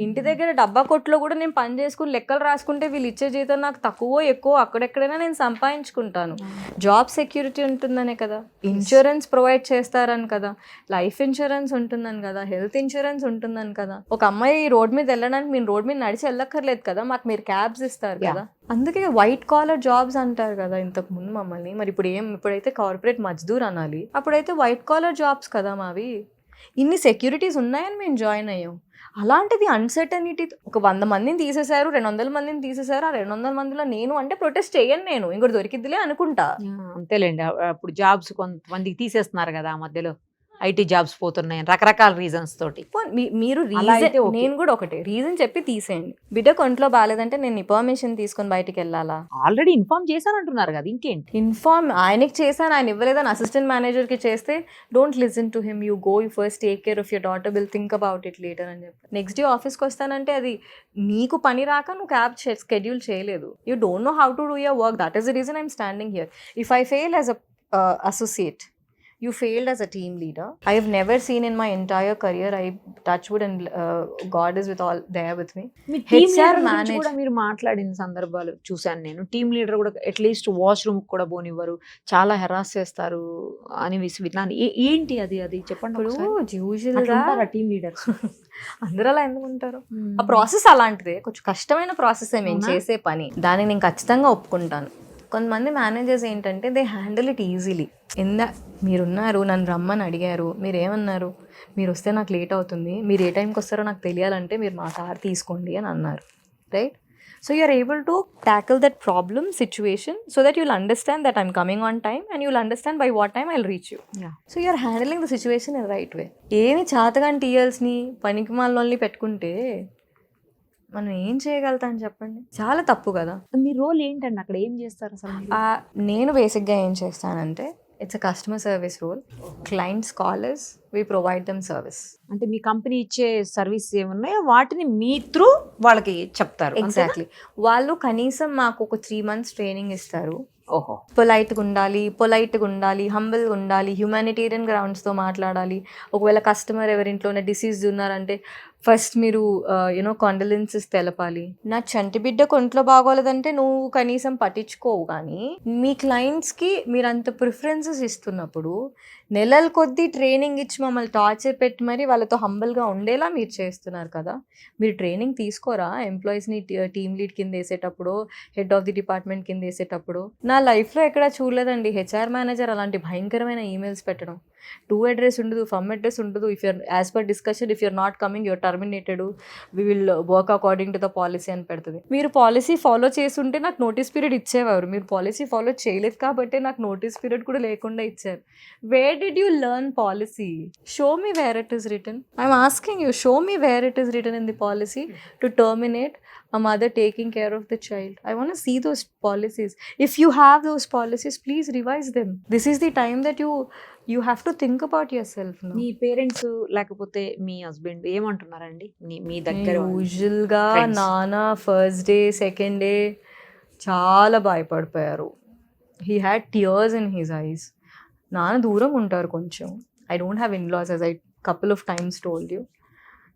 C: ఇంటి దగ్గర డబ్బా కొట్లో కూడా నేను పని చేసుకుని లెక్కలు రాసుకుంటే వీళ్ళు ఇచ్చే జీతం నాకు తక్కువ ఎక్కువ అక్కడెక్కడైనా నేను సంపాదించుకుంటాను. జాబ్ సెక్యూరిటీ ఉంటుందనే కదా, ఇన్సూరెన్స్ ప్రొవైడ్ చేస్తారని కదా, లైఫ్ ఇన్సూరెన్స్ ఉంటుందని కదా, హెల్త్ ఇన్సూరెన్స్ ఉంటుందని కదా. ఒక అమ్మాయి రోడ్ మీద వెళ్ళడానికి మీరు రోడ్ మీద నడిచి వెళ్ళక్కర్లేదు కదా, మాకు మీరు క్యాబ్స్ ఇస్తారు కదా. అందుకే వైట్ కాలర్ జాబ్స్ అంటారు కదా ఇంతకు ముందు మమ్మల్ని. మరి ఇప్పుడైతే కార్పొరేట్ మజ్దూర్ అనాలి, అప్పుడైతే వైట్ కాలర్ జాబ్స్ కదా మావి. ఇన్ని సెక్యూరిటీస్ ఉన్నాయని మేము జాయిన్ అయ్యాం. అలాంటిది అన్సర్టనిటీ. ఒక 100 మందిని తీసేశారు, 200 మందిని తీసేశారు. ఆ 200 మందిలో నేను అంటే ప్రొటెస్ట్ చేయను, నేను ఇంకోటి దొరికిద్దిలే అనుకుంటా.
B: అంతేలేండి. అప్పుడు జాబ్స్ కొంతమందికి తీసేస్తున్నారు కదా ఆ మధ్యలో, ఐటీ జాబ్స్ పోతున్నాయి రకరకాల రీజన్స్ తోటి.
C: మీరు నేను కూడా ఒకటే రీజన్ చెప్పి తీసేయండి. బిడ్డ ఒంట్లో బాగాలేదంటే నేను పర్మిషన్ తీసుకొని బయటికి వెళ్ళాలా?
B: ఆల్రెడీ ఇన్ఫార్మ్ చేశానంటున్నారు కదా, ఇంకేంటి?
C: ఇన్ఫార్మ్ ఆయనకి చేశాను, ఆయన ఇవ్వలేదని అసిస్టెంట్ మేనేజర్ కి చేస్తే don't listen to him, you go, you first take care of your daughter, will think about it later అని చెప్పి. నెక్స్ట్ డే ఆఫీస్కి వస్తానంటే అది నీకు పని రాక నువ్వు క్యాబ్ షెడ్యూల్ చేయలేదు. You don't know how to do your work. That is the reason I'm standing here. If I fail as a associate, you failed as a team leader. I have never seen in my entire career, I touch wood and God is with all there with me.
B: HR manager కూడా మీరు మాట్లాడిన సందర్భాలు చూశాను నేను. Team leader కూడా at least washroom కూడా పోనివ్వరు, చాలా harass చేస్తారు అని విన్నాను. ఏంటి అది చెప్పండి.
C: యూజువల్గా
B: టీమ్ లీడర్స్
C: అందరూ అలా ఎందుకు ఉంటారు? ఆ ప్రాసెస్ అలాంటిదే, కొంచెం కష్టమైన ప్రాసెస్ మేము చేసే పని, దాన్ని నేను ఖచ్చితంగా ఒప్పుకుంటాను. కొంతమంది మేనేజర్స్ ఏంటంటే దే హ్యాండిల్ ఇట్ ఈజీలీ. మీరున్నారు, నన్ను రమ్మని అడిగారు, మీరు ఏమన్నారు, మీరు వస్తే నాకు లేట్ అవుతుంది, మీరు ఏ టైంకి వస్తారో నాకు తెలియాలంటే మీరు మా కార్ తీసుకోండి అని అన్నారు, right? So you are able to tackle that problem situation so that you'll understand that I'm coming on time and you'll understand by what time I will reach you. So you are handling the situation in right way. ఏమి చాతగాని టీఎల్స్ని పనికి మాలని పెట్టుకుంటే మనం ఏం చేయగలుగుతాం చెప్పండి? చాలా తప్పు కదా.
B: మీ రోల్ ఏంటండి అక్కడ, ఏం చేస్తారు అసలు?
C: నేను బేసిక్గా ఏం చేస్తానంటే it's a customer service role. Clients call us, we provide them service.
B: అంటే మీ కంపెనీ ఇచ్చే సర్వీస్ ఏమున్నాయో వాటిని మీ త్రూ వాళ్ళకి చెప్తారు.
C: ఎగ్జాక్ట్లీ. వాళ్ళు కనీసం మాకు ఒక 3 months ట్రైనింగ్ ఇస్తారు.
B: ఓహో,
C: పొలైట్గా ఉండాలి, హంబుల్గా ఉండాలి, హ్యూమానిటేరియన్ గ్రౌండ్స్తో మాట్లాడాలి. ఒకవేళ కస్టమర్ ఎవరింట్లోనే డిసీజ్ ఉన్నారంటే ఫస్ట్ మీరు కాండలెన్సెస్ తెలపాలి. నా చంటి బిడ్డకు ఒంట్లో బాగోలేదంటే నువ్వు కనీసం పట్టించుకోవు, కానీ మీ క్లయింట్స్కి మీరు అంత ప్రిఫరెన్సెస్ ఇస్తున్నప్పుడు నెలల కొద్దీ ట్రైనింగ్ ఇచ్చి మమ్మల్ని టార్చర్ పెట్టి మరి వాళ్ళతో హంబల్గా ఉండేలా మీరు చేస్తున్నారు కదా. మీరు ట్రైనింగ్ తీసుకోరా ఎంప్లాయీస్ని టీమ్ లీడ్ కింద వేసేటప్పుడు, హెడ్ ఆఫ్ ది డిపార్ట్మెంట్ కింద వేసేటప్పుడు? నా లైఫ్లో ఎక్కడా చూడలేదండి హెచ్ఆర్ మేనేజర్ అలాంటి భయంకరమైన ఈమెయిల్స్ పెట్టడం. టు అడ్రస్ ఉండదు, ఫ్రమ్ అడ్రస్ ఉండదు. If you're as per discussion, if you're not coming you're terminated, we will work according to the policy అని పెడుతుంది. మీరు పాలసీ ఫాలో చేస్తుంటే నాకు నోటీస్ పీరియడ్ ఇచ్చేవారు. మీరు పాలసీ ఫాలో చేయలేదు కాబట్టి నాకు నోటీస్ పీరియడ్ కూడా లేకుండా ఇచ్చారు. Where did you learn policy? Show me wear it is return. I'm asking you, show me wear it is return in the policy to terminate a mother taking care of the child. I want to see those policies. If you have those policies, please revise them. This is the time that you have to think about yourself now.
B: Me parents లేకపోతే మీ husband ఏమంటున్నారండి మీ దగ్గర?
C: యూజువల్గా నాన్న first day second day చాలా భయపడిపోయారు. He had tears in his eyes. నాన్న దూరం ఉంటారు కొంచెం. I don't have in-laws, as I couple of times told you.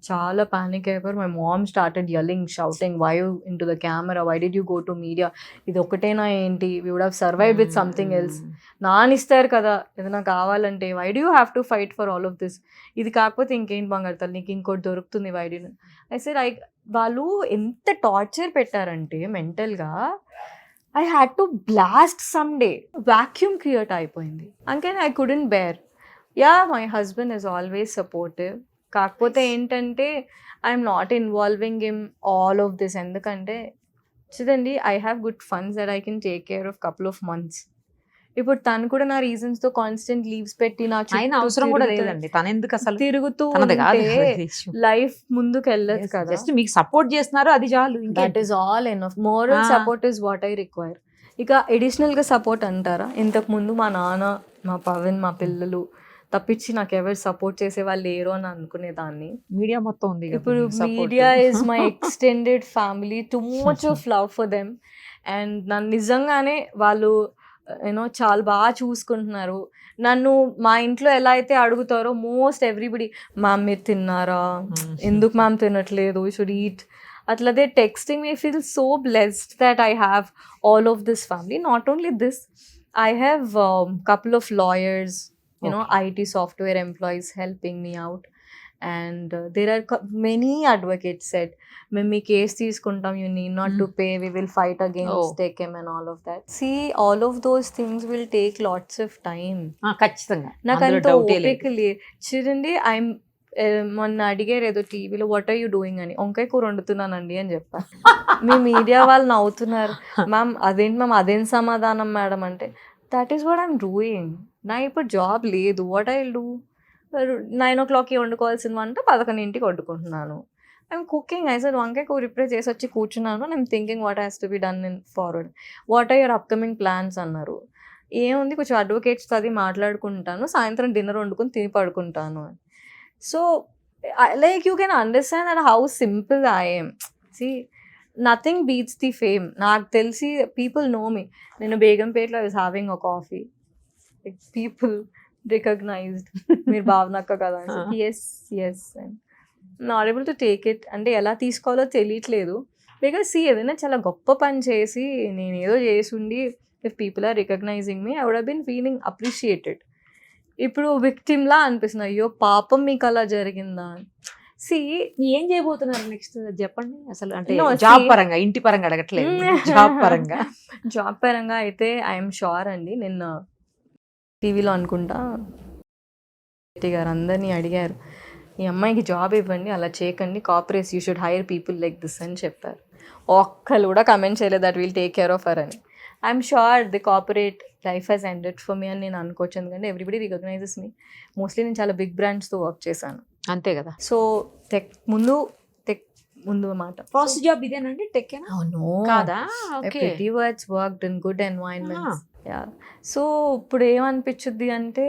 C: చాలా ప్యానిక్ అయిపోయారు. My mom started yelling, shouting, why you in to the camera, why did you go to media, ఇది ఒకటేనా ఏంటి, we would have survive with something else. నానిస్తారు కదా ఏదైనా కావాలంటే, why do you have to fight for all of this? ఇది కాకపోతే ఇంకేంటి బంగారుతాలు, నీకు ఇంకోటి దొరుకుతుంది, వై డి? ఐ సెడ్ వాళ్ళు ఎంత టార్చర్ పెట్టారంటే మెంటల్గా, I had to blast some day. Vacuum create అయిపోయింది. అందుకని I couldn't bear. Yeah, my husband is always supportive. కాకపోతే ఏంటంటే I'm not involving in all of this. ఎందుకంటే చూడండి, I have good funds that I can take care of couple of months. ఇప్పుడు తను కూడా నా రీజన్స్ తో కాన్స్టెంట్ లీవ్స్ పెట్టి నా
B: అవసరం కూడా లేదండి. తను ఎందుకు అసలు
C: తిరుగుతూ లైఫ్ ముందుకు వెళ్ళదు కదా.
B: జస్ట్ మీకు సపోర్ట్ చేస్తున్నారు, అది చాలు.
C: That is all enough. Moral support is what I require. ఇక అడిషనల్ గా సపోర్ట్ అంటారా? ఇంతకు ముందు మా నాన్న, మా పవన్, మా పిల్లలు తప్పించి నాకు ఎవరు సపోర్ట్ చేసే వాళ్ళు లేరు అని అనుకునేదాన్ని.
B: మీడియా మొత్తం ఉంది.
C: ఇప్పుడు media is my extended family, too much of love for them. And నన్ను నిజంగానే వాళ్ళు యూనో చాలా బాగా చూసుకుంటున్నారు నన్ను. మా ఇంట్లో ఎలా అయితే అడుగుతారో మోస్ట్ ఎవ్రీబడి, మ్యామ్ మీరు తిన్నారా, ఎందుకు మ్యామ్ తినట్లేదు, షుడ్ ఈట్, అట్లా they texting me. Feel so blessed that I have all of this family. Not only this, I have couple of lawyers, IT software employees helping me out, and there are many advocates said, "మేము మీ case తీసుకుంటాం, you need not to pay, we will fight against TechM and all of that." See, all of those things will take lots of time.
B: ఖచ్చితంగా
C: నాకు అంత ఓపిక లేదు. చూడండి, మొన్న అడిగారు ఏదో టీవీలో, వాట్ ఆర్ యూ డూయింగ్ అని, వంకాయ కూర వండుతున్నానండి అని చెప్పా. మీ మీడియా వాళ్ళు నవ్వుతున్నారు, మ్యామ్ అదేంటి మ్యామ్ అదేం సమాధానం మేడం అంటే, that is what I'm doing. నా ఇప్పుడు జాబ్ లేదు, వాట్ ఐ విల్ డూ. 9 o'clockకి వండుకోవాల్సిన వంట 11ంటికి వండుకుంటున్నాను. I'm cooking. ఐ సెడ్ వంకాయ కూర ఇప్పుడే చేసి వచ్చి కూర్చున్నాను. I'm thinking what has to be done in forward. What are your upcoming plans అన్నారు. ఏముంది, కొంచెం అడ్వకేట్స్తో అది మాట్లాడుకుంటాను, సాయంత్రం డిన్నర్ వండుకొని తిని పడుకుంటాను. So, like you can understand that how simple I am. See, nothing beats the fame. నాకు తెలిసి people know me. నేను బేగంపేటలో I was having a coffee. Like, people recognized. మీరు భావనక్క కదా అని. Yes. And not able to take it. అంటే ఎలా తీసుకోవాలో తెలియట్లేదు. బికాస్ see, ఏదైనా చాలా గొప్ప పని చేసి నేను ఏదో చేసి ఉండి, if people are recognizing me, I would have been feeling appreciated. ఇప్పుడు విక్టిమ్ లా అనిపిస్తుంది, అయ్యో పాపం మీకు అలా జరిగిందా. సి
B: ఏం చేయబోతున్నారు నెక్స్ట్ చెప్పండి అసలు. అంటే
C: No,
B: జాబ్
C: see-
B: పరంగా, ఇంటి పరంగా అడగట్లేదు, జాబ్ పరంగా.
C: జాబ్ పరంగా అయితే ఐఎమ్ షూర్ అండి. నిన్న టీవీలో అనుకుంటా గారు అందరినీ అడిగారు, ఈ అమ్మాయికి జాబ్ ఇవ్వండి, అలా చేయకండి, corporates you should hire people like this అని చెప్పారు. ఒక్కళ్ళు కూడా కమెంట్ చేయలేదు that will take care of her అని. I'm sure the corporate life has ended for me అని నేను అనుకోవచ్చు. ఎందుకంటే ఎవ్రీబడి రికగ్నైజెస్ మీ. మోస్ట్లీ నేను చాలా బిగ్ బ్రాండ్స్తో వర్క్ చేశాను.
B: అంతే కదా.
C: సో టెక్ ముందు అన్నమాట.
B: ఫస్ట్ జాబ్ ఇదేనండి టెక్ కాదా?
C: pretty much worked in good environments. Yeah. So ఇప్పుడు ఏమనిపించుద్ది అంటే,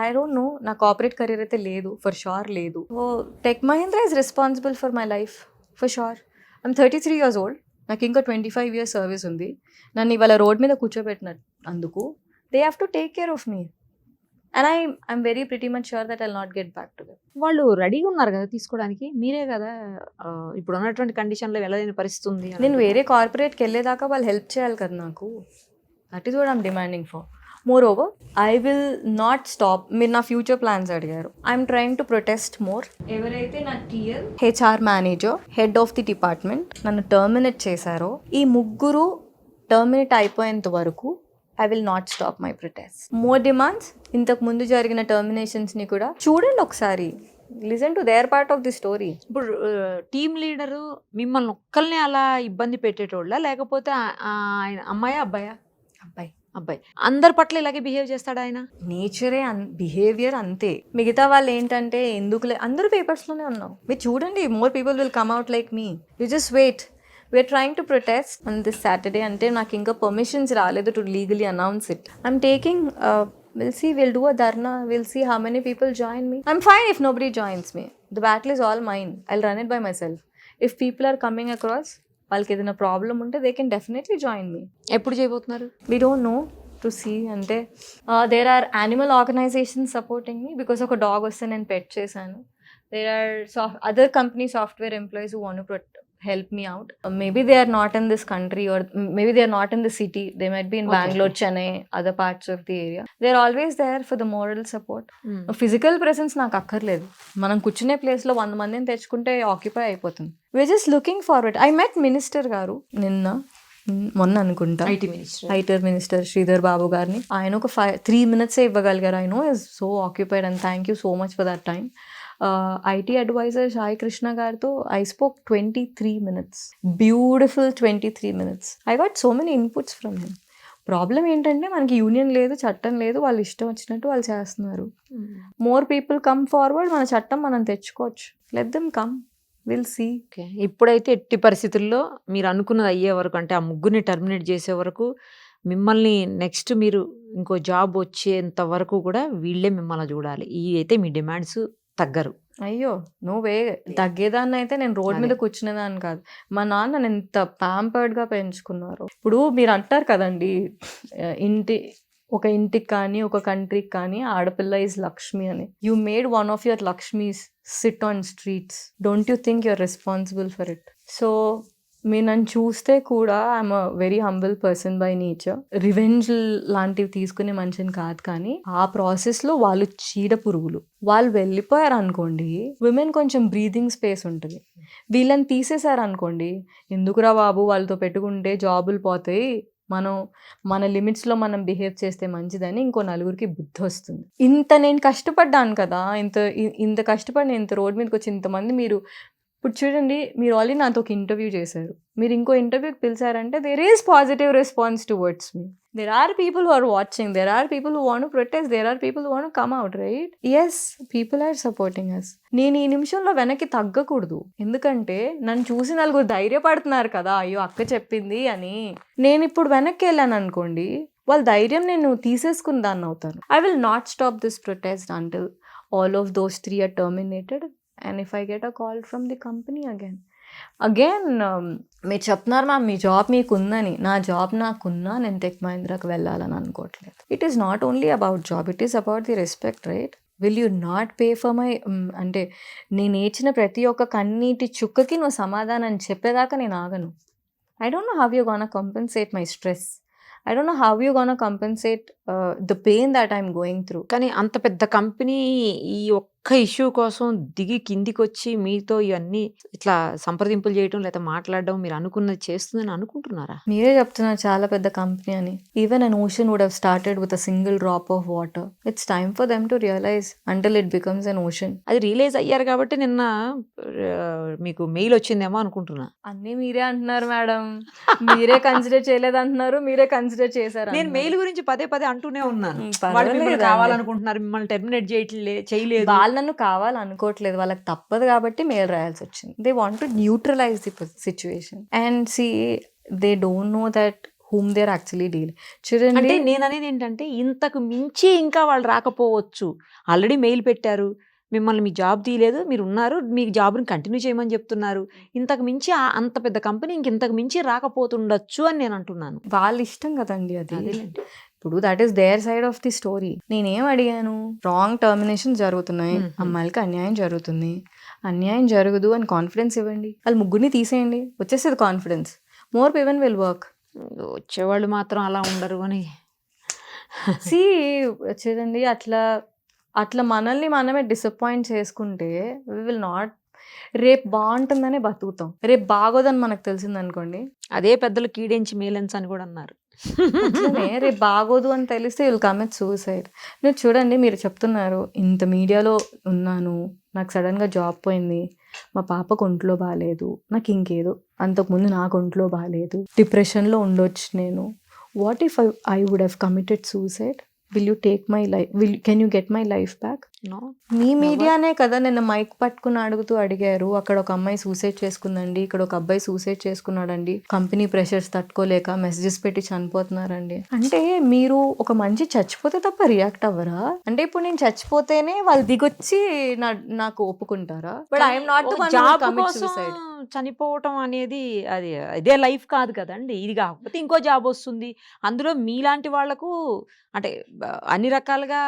C: ఐ డోంట్ నో, నా కార్పొరేట్ కెరీర్ అయితే లేదు, ఫర్ షూర్ లేదు. So tech Mahindra is responsible for my life for sure. I'm 33 years old. నాకు ఇంకా 25 years సర్వీస్ ఉంది. నన్ను ఇవాళ రోడ్ మీద కూర్చోబెట్టిన అందుకు they have to take care of me. And I'm very pretty much sure that I will not get back to them.
B: వాళ్ళు రెడీగా ఉన్నారు కదా తీసుకోవడానికి, మీరే కదా ఇప్పుడు ఉన్నటువంటి కండిషన్లో వెళ్ళలేని పరిస్థితి ఉంది.
C: నేను వేరే కార్పొరేట్కి వెళ్ళేదాకా వాళ్ళు హెల్ప్ చేయాలి కదా నాకు. That is what I'm demanding for. More over, I will not stop. మీరు నా ఫ్యూచర్ ప్లాన్స్ అడిగారు. I'm trying to protest more. ఎవరైతే నా TL, HR manager, head of the department నన్ను టర్మినేట్ చేశారో, ఈ ముగ్గురు టర్మినేట్ అయిపోయేంత వరకు I will not stop my protest. More demands. ఇంతకు ముందు జరిగిన టర్మినేషన్స్ని కూడా చూడండి ఒకసారి. Listen to their part of the story.
B: ఇప్పుడు టీమ్ లీడరు మిమ్మల్ని ఒక్కల్ని అలా ఇబ్బంది పెట్టేటోళ్ళ, లేకపోతే ఆయన అమ్మాయా అబ్బాయా? అబ్బాయి. అందరి పట్ల ఇలాగే బిహేవ్ చేస్తాడు ఆయన.
C: నేచరే బిహేవియర్ అంతే. మిగతా వాళ్ళు ఏంటంటే ఎందుకు అందరూ పేపర్స్లోనే ఉన్నాం. మీరు చూడండి, more people will come out like me. You just wait. We're trying to protest on this Saturday. అంటే నాకు ఇంకా పర్మిషన్స్ రాలేదు to legally announce it. I'm taking we'll see, we'll do a dharna, we'll see how many people join me. I'm fine if nobody joins me. The battle is all mine. I'll run it by myself. If people are coming across, వాళ్ళకి ఏదైనా problem ఉంటే they can definitely join me.
B: ఎప్పుడు చేయబోతున్నారు?
C: We don't know to see. అంటే there are animal organizations supporting me because ఒక dog వస్తే నేను పెట్ చేశాను. There are other company software employees who want to help me out. Maybe they are not in this country, or maybe they are not in the city. They might be in Bangalore, Chennai, other parts of the area. They are always there for the moral support. Physical presence నాకు అక్కర్లేదు. మనం కూర్చునే ప్లేస్లో 100 మందిని తెచ్చుకుంటే occupy అయిపోతుంది. We're just looking forward. I met minister గారు మొన్న అనుకుంటా, ఐటీ మినిస్టర్ శ్రీధర్ బాబు గారిని. ఆయన ఒక 3 minutes ఇవ్వగలిగారు. I know is so occupied and thank you so much for that time. IT advisor Sai Krishna గారితో I spoke 23 minutes. Beautiful 23 minutes. I got so many inputs from him. Problem ఏంటంటే మనకి union లేదు, చట్టం లేదు, వాళ్ళు ఇష్టం వచ్చినట్టు వాళ్ళు చేస్తున్నారు. మోర్ పీపుల్ కమ్ ఫార్వర్డ్, మన చట్టం మనం తెచ్చుకోవచ్చు. Let them come, will see.
B: ఇప్పుడైతే ఎట్టి పరిస్థితుల్లో మీరు అనుకున్నది అయ్యే వరకు, అంటే ఆ ముగ్గురిని టర్మినేట్ చేసే వరకు, మిమ్మల్ని నెక్స్ట్ మీరు ఇంకో జాబ్ వచ్చేంత వరకు కూడా వీళ్ళే మిమ్మల్ని చూడాలి. ఈ అయితే మీ డిమాండ్స్ తగ్గరు.
C: అయ్యో నో వే. తగ్గేదాన్ని అయితే నేను రోడ్ మీద
B: అదే.
C: కూర్చునేదాన్ని కాదు. మా నాన్న నన్ను ఎంత ప్యాంపర్డ్ గా పెంచుకున్నారు. ఇప్పుడు మీరు అంటారు కదండి, ఒక ఇంటికి కానీ ఒక కంట్రీకి కానీ ఆడపిల్ల ఈజ్ లక్ష్మి అని. You made one of your Lakshmis sit on streets. Don't you think you're responsible for it? So మీరు నన్ను చూస్తే కూడా I'm a very humble person by nature. Revenge లాంటివి తీసుకునే మనిషిని కాదు, కానీ ఆ ప్రాసెస్లో వాళ్ళు చీడ పురుగులు. వాళ్ళు వెళ్ళిపోయారు అనుకోండి, విమెన్ కొంచెం బ్రీదింగ్ స్పేస్ ఉంటుంది. వీళ్ళని తీసేశారు అనుకోండి, ఎందుకురా బాబు వాళ్ళతో పెట్టుకుంటే జాబులు పోతాయి, మన లిమిట్స్లో మనం బిహేవ్ చేస్తే మంచిదని ఇంకో నలుగురికి బుద్ధి వస్తుంది. ఇంత నేను కష్టపడ్డాను కదా, ఇంత కష్టపడి ఇంత రోడ్ మీదకి వచ్చి ఇంతమంది మీరు ఇప్పుడు చూడండి, మీరు ఆల్రెడీ నాతో ఒక ఇంటర్వ్యూ చేశారు, మీరు ఇంకో ఇంటర్వ్యూకి పిలిచారంటే there is positive response towards me. There are people who are watching, there are people who want to protest, there are people who want to come out, right? Yes, people are supporting us. నేను ఈ నిమిషంలో వెనక్కి తగ్గకూడదు, ఎందుకంటే నన్ను చూసి నలుగురు ధైర్యపడుతున్నారు కదా, అయ్యో అక్క చెప్పింది అని. నేను ఇప్పుడు వెనక్కి వెళ్ళాను అనుకోండి, వాళ్ళ ధైర్యం నేను తీసేసుకుని దాన్ని అవుతాను. I will not stop this protest until all of those 3 are terminated and if I get a call from the company again మీరు చెప్తున్నారు మ్యామ్ మీ జాబ్ మీకు ఉందని. నా జాబ్ నాకున్నా నేను టెక్ మహీంద్రాకి వెళ్ళాలని అనుకోవట్లేదు. It is not only about job, it is about the respect, right? Will you not pay for my అంటే నేను ఏడ్చిన ప్రతి ఒక్క కన్నీటి చుక్కకి నువ్వు సమాధానం చెప్పేదాకా నేను ఆగను. I don't know how you gonna compensate my stress. I don't know how you're gonna compensate the pain that I'm going through.
B: కానీ అంత పెద్ద కంపెనీ ఈ ఒక్క ఇష్యూ కోసం దిగి కిందికి వచ్చి మీతో ఇవన్నీ ఇట్లా సంప్రదింపులు చేయడం లేదా మాట్లాడడం మీరు అనుకున్నది చేస్తుందని అనుకుంటున్నారా?
C: మీరే చెప్తున్నారు చాలా పెద్ద కంపెనీ అని. Even an ocean would have started with a single drop of water. It's time for them to realize until it becomes an ocean.
B: అది రియలైజ్ అయ్యారు కాబట్టి నిన్న మీకు మెయిల్ వచ్చిందేమో అనుకుంటున్నా.
C: అన్నీ మీరే అంటున్నారు మేడం, మీరే కన్సిడర్ చేయలేదు అంటున్నారు, మీరే కన్సిడర్ చేశారు.
B: నేను మెయిల్ గురించి పదే పదే అంటూనే ఉన్నాను. వాళ్ళు
C: పర్వాలేదు
B: మిమ్మల్ని
C: అండి.
B: కావాలనుకుంటున్నారు, మిమ్మల్ని టెర్మినేట్ చేయలేదు.
C: వాళ్ళు నన్ను కావాలనుకోవట్లేదు, వాళ్ళకి తప్పదు కాబట్టి మెయిల్ రాయాల్సి వచ్చింది. They want to neutralise the situation and see they don't know that whom they're actually dealing. చూడండి,
B: అంటే నేను అనేది ఏంటంటే ఇంతకు మించి ఇంకా వాళ్ళు రాకపోవచ్చు. ఆల్రెడీ మెయిల్ పెట్టారు, మిమ్మల్ని మీ జాబ్ తీయలేదు, మీరు ఉన్నారు, మీ జాబ్ని కంటిన్యూ చేయమని చెప్తున్నారు. ఇంతకు మించి అంత పెద్ద కంపెనీ ఇంతకు మించి రాకపోతుండొచ్చు అని నేను అంటున్నాను.
C: వాళ్ళ ఇష్టం కదండి అది.
B: అదేలేండి.
C: ఇప్పుడు that is their side of the story. నేనేం అడిగాను, రాంగ్ టర్మినేషన్ జరుగుతున్నాయి, అమ్మాయిలకి అన్యాయం జరుగుతుంది, అన్యాయం జరగదు అని కాన్ఫిడెన్స్ ఇవ్వండి. వాళ్ళు ముగ్గురిని తీసేయండి, వచ్చేసేది కాన్ఫిడెన్స్. మోర్ పీవెన్ విల్ వర్క్.
B: వచ్చేవాళ్ళు మాత్రం అలా ఉండరు అని
C: సి చూడండి, అట్లా మనల్ని మనమే డిసప్పాయింట్ చేసుకుంటే వి విల్ నాట్. రేపు బాగుంటుందనే బతుకుతాం, రేపు బాగోదని మనకు తెలిసిందనుకోండి,
B: అదే పెద్దలు కీడెంచి మేలెన్స్ అని కూడా అన్నారు.
C: రేపు బాగోదు అని తెలిస్తే విల్ కమిట్ సూసైడ్. మీరు చూడండి, మీరు చెప్తున్నారు ఇంత మీడియాలో ఉన్నాను, నాకు సడన్గా జాబ్ పోయింది, మా పాపకు ఒంట్లో బాగాలేదు, నాకు ఇంకేదో, అంతకుముందు నాకు ఒంట్లో బాగాలేదు, డిప్రెషన్లో ఉండొచ్చు నేను. What if I would have committed suicide? Will you take my life? Can you get my life back?
B: No.
C: మీ మీడియానే కదా నిన్న మైక్ పట్టుకుని అడిగారు, అక్కడ ఒక అమ్మాయి సూసైడ్ చేసుకుందండి, ఇక్కడ ఒక అబ్బాయి సూసైడ్ చేసుకున్నాడండి, కంపెనీ ప్రెషర్స్ తట్టుకోలేక మెసేజెస్ పెట్టి చనిపోతున్నారండి. అంటే మీరు ఒక మనిషి చచ్చిపోతే తప్ప రియాక్ట్ అవ్వరా? అంటే ఇప్పుడు నేను చచ్చిపోతేనే వాళ్ళు దిగొచ్చి నాకు ఒప్పుకుంటారా? But I'm not the one who commit suicide.
B: చనిపోవటం అనేది అది ఇదే లైఫ్ కాదు కదండి. ఇది కాకపోతే ఇంకో జాబ్ వస్తుంది, అందులో మీలాంటి వాళ్లకు అంటే అన్ని రకాలుగా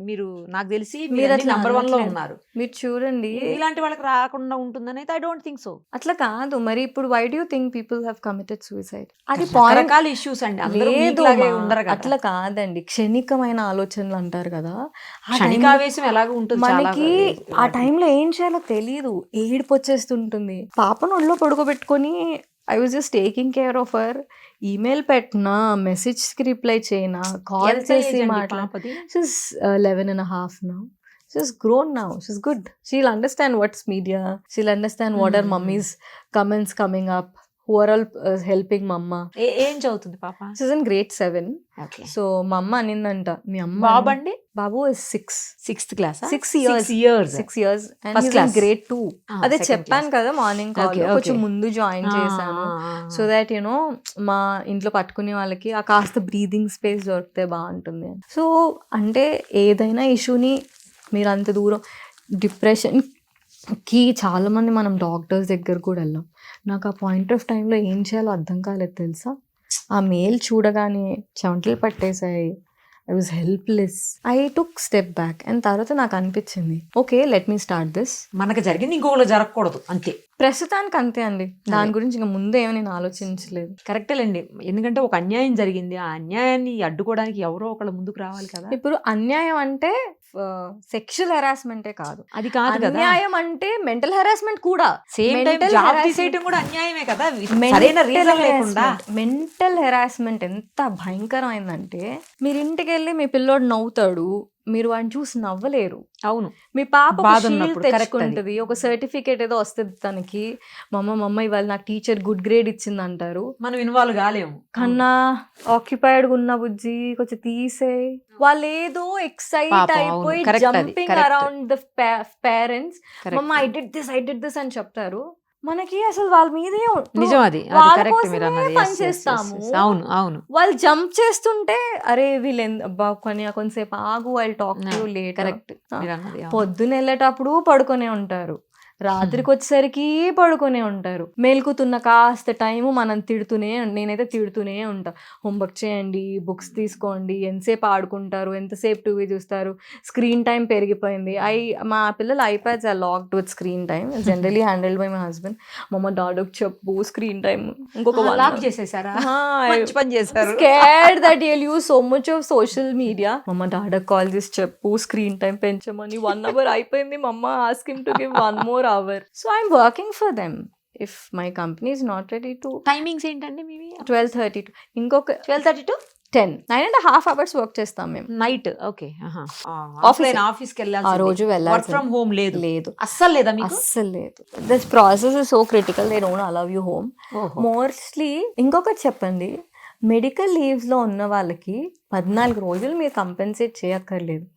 B: మీరు నాకు తెలిసి
C: మీరు అట్లా
B: నంబర్ 1 లో
C: అనట్లేదు.
B: ఉన్నారు.
C: మీరు చూడండి,
B: ఇలాంటి వాళ్ళకి రాకుండా ఉంటుందని అయితే ఐ డోంట్ థింక్ సో.
C: అట్లా కాదు. మరి ఇప్పుడు why do think people have committed suicide? అది పాయింట్
B: రకరకాల ఇష్యూస్ అండి, అందరూ
C: లేదు
B: మీకులాగే
C: మా,
B: ఉండరు కదా.
C: అట్లా కాదండి. క్షణికమైన ఆలోచనలు అంటారు కదా, ఆ
B: క్షణికావేశం ఎలాగో ఉంటుంది.
C: మనకి ఆ టైంలో ఏం చేయాలో తెలియదు, ఏడుపు వచ్చేస్తుంటుంది. పాపను ఒళ్ళో పడుకోబెట్టుకొని I was just taking care of her. Email పెట్టినా, మెసేజ్కి రిప్లై చేయనా, కాల్ చేసి మాట్లాడి. She's 11.5 now. She's grown now. She's good. She'll understand what's media. She'll understand what are mummy's comments coming up, who are all helping mama.
B: ఏం చదువుతుంది పాప?
C: She's in grade 7.
B: Okay.
C: So మమ్మ అనిందంట, మీ అమ్మ.
B: బాబు అండి?
C: బాబు is
B: 6th class.
C: 6 years.
B: 6
C: years and
B: First
C: he's
B: class.
C: in grade 2. అదే
B: Second
C: చెప్పాను
B: class.
C: కదా morning call,
B: Okay,
C: కొంచెం
B: okay.
C: ముందు జాయిన్ చేశాను. సో దాట్ యునో మా ఇంట్లో పట్టుకునే వాళ్ళకి ఆ కాస్త బ్రీదింగ్ స్పేస్ దొరికితే బాగుంటుంది. సో అంటే ఏదైనా ఇష్యూని మీరు అంత దూరం డిప్రెషన్ చాలా మంది మనం డాక్టర్స్ దగ్గర కూడా వెళ్ళాం. నాకు ఆ పాయింట్ ఆఫ్ టైంలో ఏం చేయాలో అర్థం కాలేదు తెలుసా. ఆ మెయిల్ చూడగానే చెమటలు పట్టేశాయి. I was helpless. I took step back and తర్వాత నాకు అనిపించింది, okay let me start this.
B: మనకు జరిగింది ఇంకొకరు జరగకూడదు అంతే.
C: ప్రస్తుతానికి అంతే అండి, దాని గురించి ఇంకా ముందే ఏమో నేను ఆలోచించలేదు.
B: కరెక్టేలేండి, ఎందుకంటే ఒక అన్యాయం జరిగింది, ఆ అన్యాయాన్ని అడ్డుకోవడానికి ఎవరో ఒకళ్ళు ముందుకు రావాలి కదా.
C: ఇప్పుడు అన్యాయం అంటే సెక్షువల్ హెరాస్మెంటే కాదు,
B: అది కాదు కదా.
C: అన్యాయం అంటే మెంటల్ హెరాస్మెంట్ కూడా.
B: సేమ్ టైం జాబ్ తీసేయడం కూడా అన్యాయమే కదా, సరైన రీజన్ లేకుండా.
C: మెంటల్ హెరాస్మెంట్ ఎంత భయంకరమైందంటే, మీరు ఇంటికి వెళ్ళి మీ పిల్లోడు నవ్వుతాడు, మీరు వాడిని చూసి నవ్వలేరు.
B: అవును,
C: మీ పాప
B: బాధ ఉన్నప్పుడు
C: తెచ్చుకుంటది, ఒక సర్టిఫికేట్ ఏదో వస్తుంది తనకి, మమ్మ ఇవాళ నాకు టీచర్ గుడ్ గ్రేడ్ ఇచ్చింది అంటారు,
B: మనం ఇన్వాల్వ్ కాలేము.
C: కన్నా ఆక్యుపైడ్ ఉన్న బుజ్జి కొంచెం తీసే, వాళ్ళు ఏదో ఎక్సైట్ అయిపోయి జంపింగ్ అరౌండ్ ద పేరెంట్స్, మమ్మ ఐ డిడ్ దిస్ అని చెప్తారు. మనకి అసలు వాళ్ళ మీదే
B: నిజం, అది
C: పనిచేస్తాము.
B: అవును అవును,
C: వాళ్ళు జంప్ చేస్తుంటే అరే వీళ్ళు కొంతసేపు ఆగు, వాళ్ళు టాక్ టు లేట్.
B: కరెక్ట్.
C: పొద్దున వెళ్ళేటప్పుడు పడుకొనే ఉంటారు, రాత్రికి వచ్చేసరికి పడుకొనే ఉంటారు. మేల్కుతున్న కాస్త టైము మనం నేనైతే తిడుతూనే ఉంటా, హోంవర్క్ చేయండి, బుక్స్ తీసుకోండి, ఎంతసేపు ఆడుకుంటారు, ఎంతసేపు టీవీ చూస్తారు, స్క్రీన్ టైం పెరిగిపోయింది. మా పిల్లలు iPads are locked with screen time, generally handled by my husband. మమ్మ డాడీకి చెప్పు స్క్రీన్ టైం ఇంకొక
B: లాక్ చేసేసారా, పని చేశారు,
C: scared that you'll use so much of social media. మమ్మ డాడీకి కాల్ చేసి చెప్పు స్క్రీన్ టైం పెంచమని, 1 hour అయిపోయింది మమ్మ, ask him to give 1 more hour. So I'm working for them. If my company is not ready to.
B: Timings ఏంటండి మీవి?
C: 12:30 to ఇంకొక
B: 12:30 to
C: 10, 9.5 hours వర్క్ చేస్తాం మేము
B: నైట్. ఓకే, ఆఫీస్కి
C: ఆ రోజు వెళ్ళాలి.
B: వర్క్ ఫ్రమ్ హోమ్ లేదు?
C: లేదు,
B: అస్సలు లేదా మీకు?
C: అస్సలు లేదు. This process is so critical, they don't allow you home. Mostly ఇంకొకటి చెప్పండి, మెడికల్ లీవ్స్ లో ఉన్న వాళ్ళకి 14 రోజులు మీరు కంపెన్సేట్ చేయక్కర్లేదు.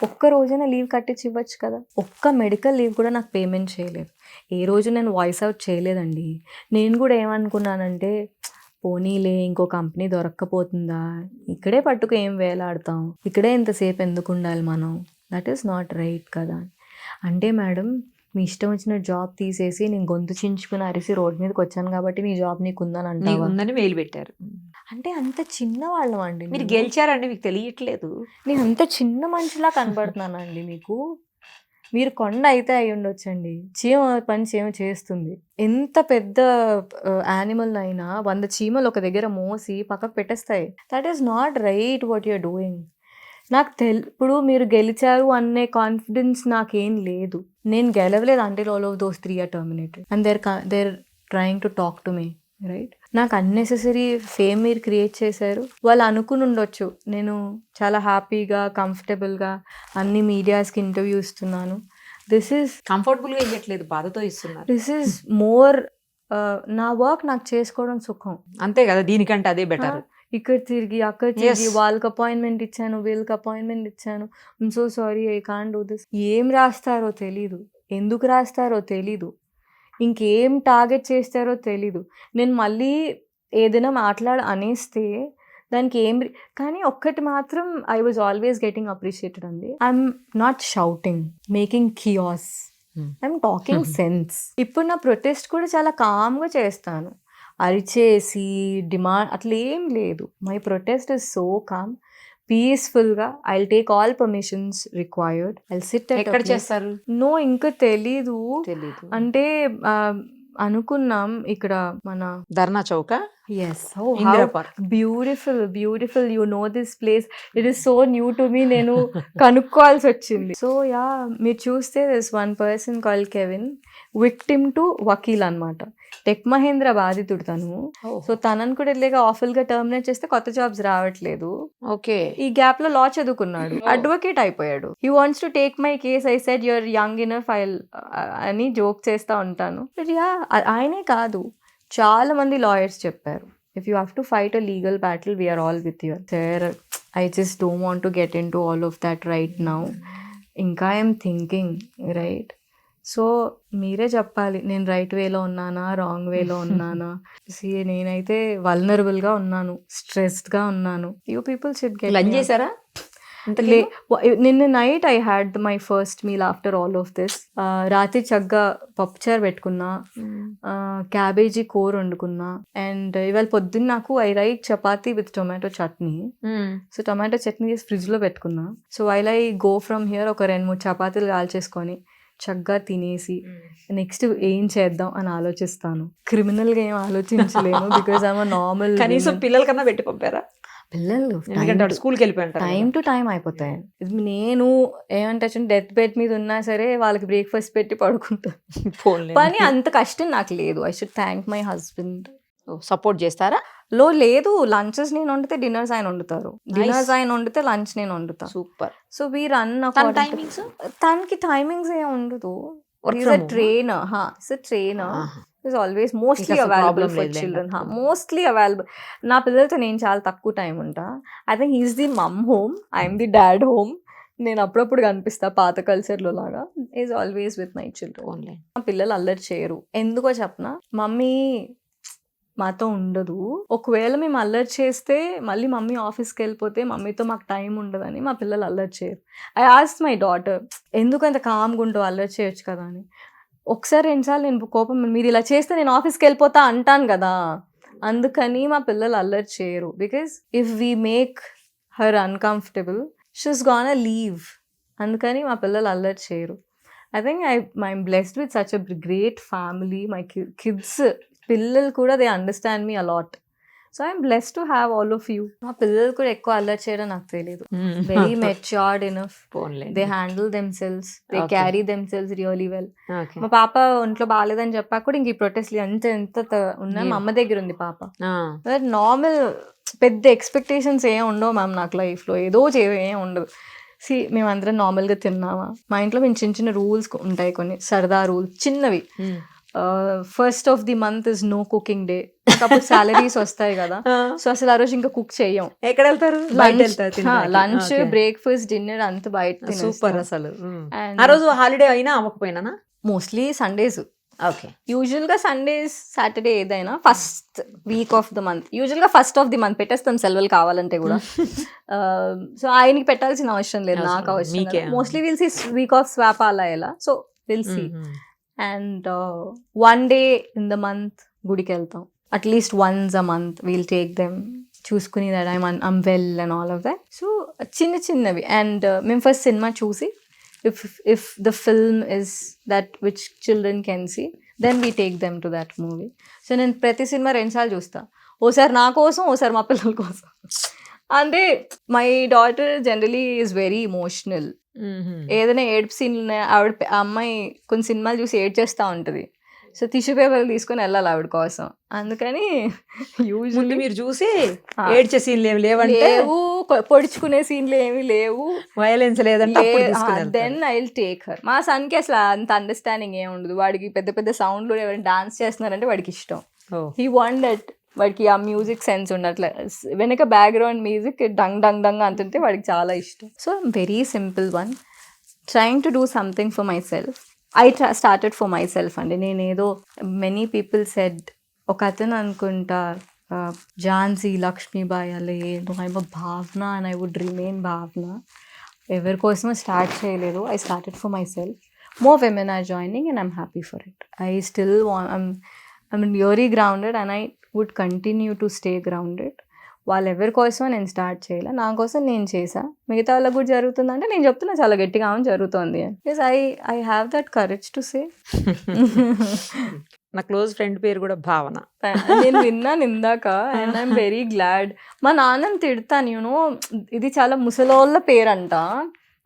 C: ఒక్క రోజైనా లీవ్ కట్టించి ఇవ్వచ్చు కదా. ఒక్క మెడికల్ లీవ్ కూడా నాకు పేమెంట్ చేయలేదు. ఏ రోజు నేను వాయిస్ అవుట్ చేయలేదండి. నేను కూడా ఏమనుకున్నానంటే, పోనీలే ఇంకో కంపెనీ దొరక్కపోతుందా, ఇక్కడే పట్టుకు ఏం వేలాడతాం, ఇక్కడే ఎంతసేపు ఎందుకు ఉండాలి మనం, దట్ ఈస్ నాట్ రైట్ కదా. అంటే మేడం, మీ ఇష్టం వచ్చిన జాబ్ తీసేసి నేను గొంతు చించుకుని అరిసి రోడ్ మీదకి వచ్చాను కాబట్టి నీ జాబ్ నీకు ఉందని
B: ఉందని మెయిల్ పెట్టారు.
C: అంటే అంత చిన్న వాళ్ళం అండి.
B: మీరు గెలిచారండి, మీకు తెలియట్లేదు.
C: నేను అంత చిన్న మనిషిలా కనబడుతున్నానండి మీకు. మీరు కొండ అయితే అయి ఉండొచ్చండి, చీమ పని చీమ చేస్తుంది. ఎంత పెద్ద యానిమల్ అయినా 100 చీమలు ఒక దగ్గర మోసి పక్కకు పెట్టేస్తాయి. That is not right what you're doing. నాకు ఇప్పుడు మీరు గెలిచారు అనే కాన్ఫిడెన్స్ నాకేం లేదు. నేను గెలవలేదు అంటే all of those 3 are terminated and they're trying to talk to me, right. నాకు అన్నెసెసరీ ఫేమ్ మీరు క్రియేట్ చేశారు. వాళ్ళు అనుకుని ఉండొచ్చు నేను చాలా హ్యాపీగా కంఫర్టబుల్గా అన్ని మీడియాస్కి ఇంటర్వ్యూ ఇస్తున్నాను. దిస్ ఈస్
B: కంఫర్టబుల్గా ఇవ్వట్లేదు, బాధతో ఇస్తున్నారు.
C: దిస్ ఈస్ మోర్ నా వర్క్ నాకు చేసుకోవడం సుఖం,
B: అంతే కదా. దీనికంటే అదే బెటర్.
C: ఇక్కడ తిరిగి అక్కడ తిరిగి వాళ్ళకి అపాయింట్మెంట్ ఇచ్చాను, వీళ్ళకి అపాయింట్మెంట్ ఇచ్చాను, I'm so sorry I can't do this. ఏం రాస్తారో తెలీదు, ఎందుకు రాస్తారో తెలీదు, ఇంకేం టార్గెట్ చేస్తారో తెలీదు. నేను మళ్ళీ ఏదైనా అనేస్తే దానికి కానీ ఒక్కటి మాత్రం I was always getting appreciated అండి. I'm not shouting, making chaos, I'm talking sense. ఇప్పుడు నా ప్రొటెస్ట్ కూడా చాలా కామ్గా చేస్తాను, అరిచేసి డిమాండ్ అట్లా ఏం లేదు. My protest is so calm, పీస్ఫుల్గా. I will take all permissions required. I will sit.
B: ఎక్కడ చేస్తారు?
C: నో, ఇంకా తెలీదు. అంటే అనుకున్నాం ఇక్కడ మన
B: ధర్నా చౌక.
C: Yes. Oh, how beautiful, beautiful. You know this place. It is so new to me. నేను కనుక్కోవాల్సి వచ్చింది. సో యా, మీరు చూస్తే this one person call Kevin, victim to Vakeel అనమాట. టెక్ మహేంద్ర బాధితుడు తను. సో తనను కూడా ఇలాగా ఆఫుల్గా టర్మినేట్ చేస్తే కొత్త జాబ్స్ రావట్లేదు.
B: ఓకే.
C: ఈ గ్యాప్ లో లా చదువుకున్నాడు, అడ్వకేట్ అయిపోయాడు. He wants to take my case. I said your young enough అని జోక్ చేస్తా ఉంటాను. బట్ యా, ఆయనే కాదు, చాలా మంది లాయర్స్ చెప్పారు, if you have to fight a legal battle, we're all with your. Sir, I just don't want to get into all of that right now. ఇంకా I'm thinking, right. So మీరే చెప్పాలి, నేను right వేలో ఉన్నానా, wrong వేలో ఉన్నానా. నేనైతే వల్నరబుల్గా ఉన్నాను, స్ట్రెస్డ్గా ఉన్నాను. You people should get.
B: Lunch చేశారా?
C: నిన్న night I had my first meal after all of this. రాత్రి చక్కగా పప్పుచారు పెట్టుకున్నా, క్యాబేజీ కూర వండుకున్నా, అండ్ ఇవాళ పొద్దున్న నాకు I like chapati with tomato chutney. So tomato chutney చేసి ఫ్రిడ్జ్ లో పెట్టుకున్నా. So while I go from here ఒక 2-3 చపాతీలు కాల్చేసుకొని చక్కగా తినేసి నెక్స్ట్ ఏం చేద్దాం అని ఆలోచిస్తాను. క్రిమినల్ గా ఏం ఆలోచించలేను బికాజ్ ఐఎమ్ నార్మల్.
B: కనీసం పిల్లలకన్నా పెట్టి పంపారా?
C: పిల్లలు
B: ఎందుకంటే స్కూల్కి వెళ్ళిపోయారు,
C: టైం టు టైం అయిపోతాయి. నేను ఏమంటే డెత్ బెడ్ మీద ఉన్నా సరే వాళ్ళకి బ్రేక్ఫాస్ట్ పెట్టి పడుకుంటాను. కానీ అంత కష్టం నాకు లేదు. I should thank my husband.
B: Support చేస్తారా?
C: లేదు, లంచెస్ నేను వండితే డిన్నర్స్ ఆయన వండుతారు, డిన్నర్స్ ఆయన వండితే లంచ్ నేను వండుతా.
B: Super.
C: So we run
B: timings.
C: తనకి టైమింగ్స్ ఏం ఉండదు. Trainer is always mostly available for children. Mostly available. నా పిల్లలతో నేను చాలా తక్కువ టైం ఉంటా. I think he's the mom home, I'm the dad home. నేను అప్పుడప్పుడు కనిపిస్తా పాత కల్చర్లో లాగా. Is always with my children. మా పిల్లలు అల్లరి చేయరు. ఎందుకో చెప్పనా, మమ్మీ మాతో ఉండదు. ఒకవేళ మేము అల్లరి చేస్తే మళ్ళీ మమ్మీ ఆఫీస్కి వెళ్ళిపోతే మమ్మీతో మాకు టైం ఉండదని మా పిల్లలు అల్లరి చేయరు. ఐ ఆస్క్ మై డాటర్, ఎందుకు అంత కామ్గా ఉంటావు, అల్లరి చేయొచ్చు కదా అని. ఒకసారి 2 సార్లు నేను కోపం, మీరు ఇలా చేస్తే నేను ఆఫీస్కి వెళ్ళిపోతా అంటాను కదా, అందుకని మా పిల్లలు అల్లరి చేయరు. Because if we make her uncomfortable she's gone leave. అందుకని మా పిల్లలు అల్లరి చేయరు. I think I'm blessed with such a great family. My kids, పిల్లలు కూడా they understand me a lot. So I'm blessed to have all of you. మా పిల్లలు కూడా ఎక్కువ అల్లరి చేయడం నాకు తెలియదు. Very matured enough. They handle themselves, they carry themselves really well. మా పాప ఒంట్లో బాగాలేదని చెప్పాక కూడా ఇంక ఈ ప్రొటెస్ట్ ఎంత ఉన్నా మా అమ్మ దగ్గర ఉంది పాప. నార్మల్ పెద్ద ఎక్స్పెక్టేషన్స్ ఏం ఉండవు మ్యామ్ నాకు లైఫ్లో. ఏదో ఏం ఉండదు. మేమందరం నార్మల్గా తిన్నామా, మా ఇంట్లో మేము చిన్న చిన్న రూల్స్ ఉంటాయి, కొన్ని సరదా రూల్స్ చిన్నవి. First of the month is no cooking day. అప్పుడు సాలరీస్ వస్తాయి కదా, సో అసలు ఆ రోజు ఇంకా కుక్ చెయ్యం.
B: ఎక్కడ వెళ్తారు?
C: లంచ్, బ్రేక్ఫాస్ట్, డిన్నర్ అంతా బయట.
B: సూపర్. అసలు ఆ రోజు హాలిడే అయినా అవ్వకపోయినా
C: మోస్ట్లీ సండేస్.
B: ఓకే.
C: యూజువల్ గా సండేస్, సాటర్డే ఏదైనా first week off the month, usual గా ఫస్ట్ ఆఫ్ ది మంత్ పెట్టేస్తాం సెలవులు కావాలంటే కూడా. సో ఆయనకి పెట్టాల్సిన అవసరం లేదు, నాకు అవసరం. Mostly will see week off swap అలా ఎలా, so will see. And 1 day in the month గుడికి వెళ్తాం. At least once a month we'll take them, చూసుకుని that I'm well and all of that. So చిన్నవి. అండ్ మేము ఫస్ట్ సినిమా చూసి if the film is that which children can see, then we take them to that movie. So నేను ప్రతి cinema 2 సార్లు చూస్తా. ఓసారి నా కోసం, ఓసారి మా పిల్లల కోసం. అంటే my daughter generally is very emotional. ఏదైనా ఏడుపు సీన్ అమ్మాయి కొన్ని సినిమాలు చూసి ఏడ్చేస్తూ ఉంటుంది. సో టిష్యూ పేపర్లు తీసుకొని వెళ్ళాలి ఆవిడ కోసం. అందుకని
B: యూజువల్లీ మీరు చూసి ఏడ్చే సీన్లు ఏమి లేవు,
C: పొడుచుకునే సీన్లు ఏమి లేవు,
B: వైలెన్స్ లేదంటే
C: then I will take her. మా సన్కి అసలు అంత అండర్స్టాండింగ్ ఏమి ఉండదు. వాడికి పెద్ద పెద్ద సౌండ్లు ఎవరైనా డాన్స్ చేస్తున్నారంటే వాడికి ఇష్టం. He want that. వాడికి ఆ మ్యూజిక్ సెన్స్ ఉండట్లే, వెనక background music dung dung dung అంటుంటే వాడికి చాలా ఇష్టం. So very simple one, trying to do something for my self. I started for my self అండి. నేనేదో మెనీ పీపుల్ సెడ్, ఒక అతను అనుకుంటా ఝాన్సీ లక్ష్మీబాయి అలా ఏదో ఐమ్ భావన అండ్ ఐ వుడ్ రిమైన్ భావన. ఎవరి కోసమో స్టార్ట్ చేయలేదు. I started for myself. More women are joining and I'm happy for it. I still I'm really grounded and I would continue to stay grounded. వాళ్ళెవరి కోసమో నేను start చేయలే, నా కోసం నేను చేసా. మిగతా వాళ్ళకి కూడా జరుగుతుందంటే నేను చెప్తున్నా చాలా గట్టిగా జరుగుతుంది. Because I have that courage to say.
B: నా క్లోజ్ ఫ్రెండ్ పేరు కూడా భావన.
C: నేను విన్నాను ఇందాక అండ్ ఐఎమ్ వెరీ గ్లాడ్. మా నాన్నని తిడతాను, యూనో ఇది చాలా ముసలోళ్ళ పేరంట.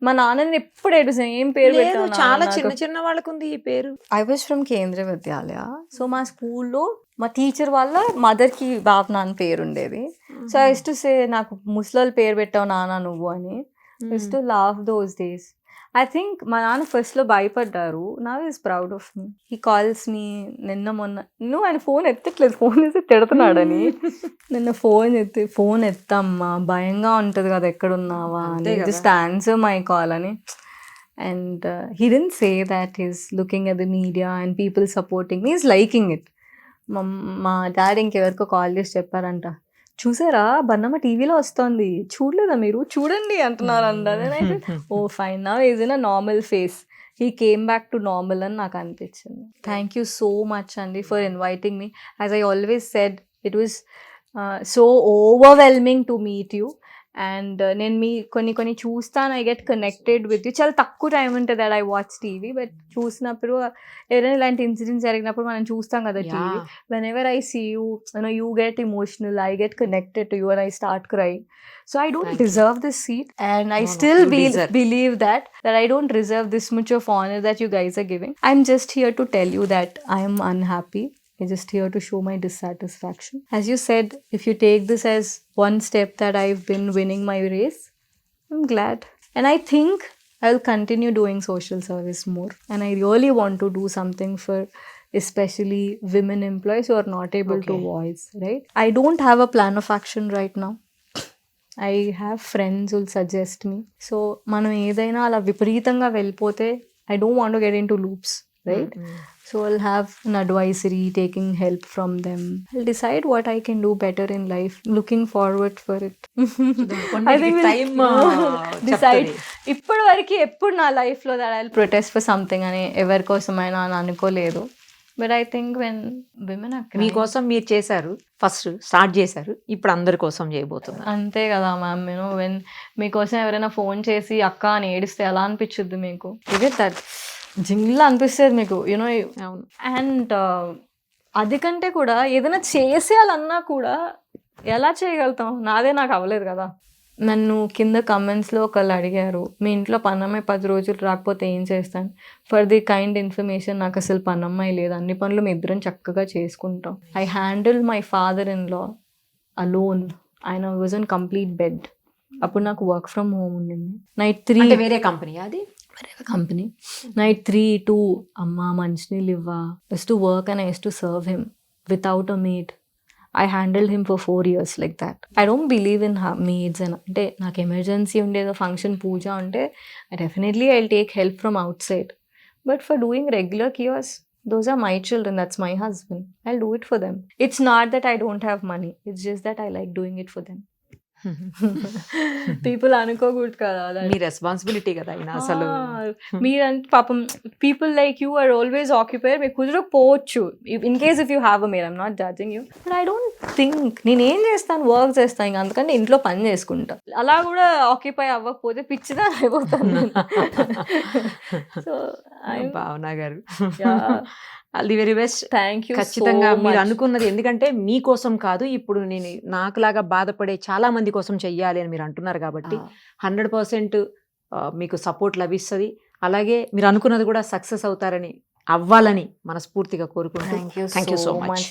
C: మా నాన్నని ఎప్పుడు ఏడుసాను, ఏం పేరు పెట్టాను,
B: చాలా చిన్న చిన్న వాళ్ళకు ఉంది ఈ పేరు.
C: I was from Kendriya Vidyalaya. So మా స్కూల్లో మా టీచర్ వాళ్ళ మదర్కి భావన అని పేరు ఉండేది. So I used to say, నాకు ముసలోళ్ళ పేరు పెట్టావు నాన్న నువ్వు అని. Used to love those days. I think మా నాన్న ఫస్ట్లో భయపడ్డారు. Now is proud of me. He calls me. మొన్న నువ్వు ఆయన ఫోన్ ఎత్తట్లేదు, ఫోన్ చేసి తిడుతున్నాడని. నిన్న ఫోన్ ఎత్తమ్మా, భయంగా ఉంటుంది కదా ఎక్కడున్నావా అని, జస్ట్ ఆన్సర్ మై కాల్ అని. And he didn't say that he's looking at the media and people supporting me, is liking it. మా డాడీ ఇంకెవరికో కాల్ చేసి చెప్పారంట, చూసారా బన్నమ్మ టీవీలో వస్తోంది, చూడలేదా మీరు, చూడండి అంటున్నారు అందరు. Oh fine, now is in a normal phase, he came back to normal అని నాకు అనిపించింది. థ్యాంక్ యూ సో మచ్ అండి for inviting me. As I always said, it was so overwhelming to meet you. And నేను మీ కొన్ని చూస్తాను, I get connected with you. చాలా తక్కువ టైం ఉంటుంది that I watch TV, but చూసినప్పుడు ఏదైనా ఇలాంటి ఇన్సిడెంట్స్ జరిగినప్పుడు మనం చూస్తాం కదా TV. Whenever I see you, you get emotional, I get connected to you and I start crying. So I don't deserve this seat, and I still believe that I don't deserve this much of honor that you guys are giving. I'm just here to tell you that I am unhappy. I'm just here to show my dissatisfaction. As you said, if you take this as one step that I've been winning my race, I'm glad. And I think I'll continue doing social service more. And I really want to do something for especially women employees who are not able to voice, right? I don't have a plan of action right now. I have friends who'll suggest me. So, మనం ఏదైనా అలా విపరీతంగా వెళ్ళిపోతే I don't want to get into loops, right? So I'll have an advisory, taking help from them. I'll decide what I can do better in life. Looking forward for it. I think we'll decide. ఇప్పటి వరకు ఎప్పుడు నా లైఫ్లో that I'll protest for something అని ఎవరి కోసమైనా అని అనుకోలేదు. But I think when women
B: మీకోసం మీరు చేశారు, ఫస్ట్ స్టార్ట్ చేశారు, ఇప్పుడు అందరి కోసం చేయబోతున్నారు.
C: అంతే కదా మ్యామ్. వెన్ మీకోసం ఎవరైనా ఫోన్ చేసి అక్క అని ఏడిస్తే ఎలా అనిపించుద్ది మీకు? ఇదే దట్ జింగ్లా అనిపిస్తుంది మీకు,
B: అవును.
C: అండ్ అది కంటే కూడా ఏదైనా చేసేయాలన్నా కూడా ఎలా చేయగలుగుతాం? నాకు అవ్వలేదు కదా. నన్ను కింద కమెంట్స్లో ఒకళ్ళు అడిగారు, మీ ఇంట్లో పనమ్మాయి 10 రోజులు రాకపోతే ఏం చేస్తాను? ఫర్ ది కైండ్ ఇన్ఫర్మేషన్, నాకు అసలు పనమ్మాయి లేదు, అన్ని పనులు మీ ఇద్దరం చక్కగా చేసుకుంటాం. I handle my father in law alone. ఆయన వాజ్ ఆన్ కంప్లీట్ బెడ్. అప్పుడు నాకు వర్క్ ఫ్రమ్ హోమ్ ఉండింది. నైట్ 3
B: వేరే కంపెనీ, అది
C: కంపెనీ. నైట్ 3 to అమ్మ మంచినీళ్ళు ఇవ్వా, used to work and I used to serve him without a maid. I handled him for 4 years like that. I don't believe in maids. అంటే నాకు emergency ఉండేదో function పూజ ఉంటే definitely I'll take help from outside. But for doing regular cures, those are my children, that's my husband. I'll do it for them. It's not that I don't have money. It's just that I like doing it for them. People అనుకోకూడదు కదా,
B: మీ responsibility కదా అయినా అసలు.
C: మీరంటే పాపం people like you are always occupied. మీకు కుదరకపోవచ్చు in case if you have a maid. I'm not judging you, but I don't think నేను ఏం చేస్తాను, వర్క్ చేస్తాను, ఇంకా అందుకంటే ఇంట్లో పని చేసుకుంటా. అలా కూడా ఆక్యుపై అవ్వకపోతే పిచ్చిదా అయిపోతాను. సో
B: భావన గారు, all the very best.
C: Thank you.
B: ఖచ్చితంగా మీరు అనుకున్నది, ఎందుకంటే మీకోసం కాదు, ఇప్పుడు నేను నాకులాగా బాధపడే చాలా మంది కోసం చెయ్యాలి అని మీరు అంటున్నారు కాబట్టి 100% మీకు సపోర్ట్ లభిస్తుంది. అలాగే మీరు అనుకున్నది కూడా సక్సెస్ అవుతారని, అవ్వాలని మనస్ఫూర్తిగా కోరుకుంటున్నాను.
C: Thank you so much.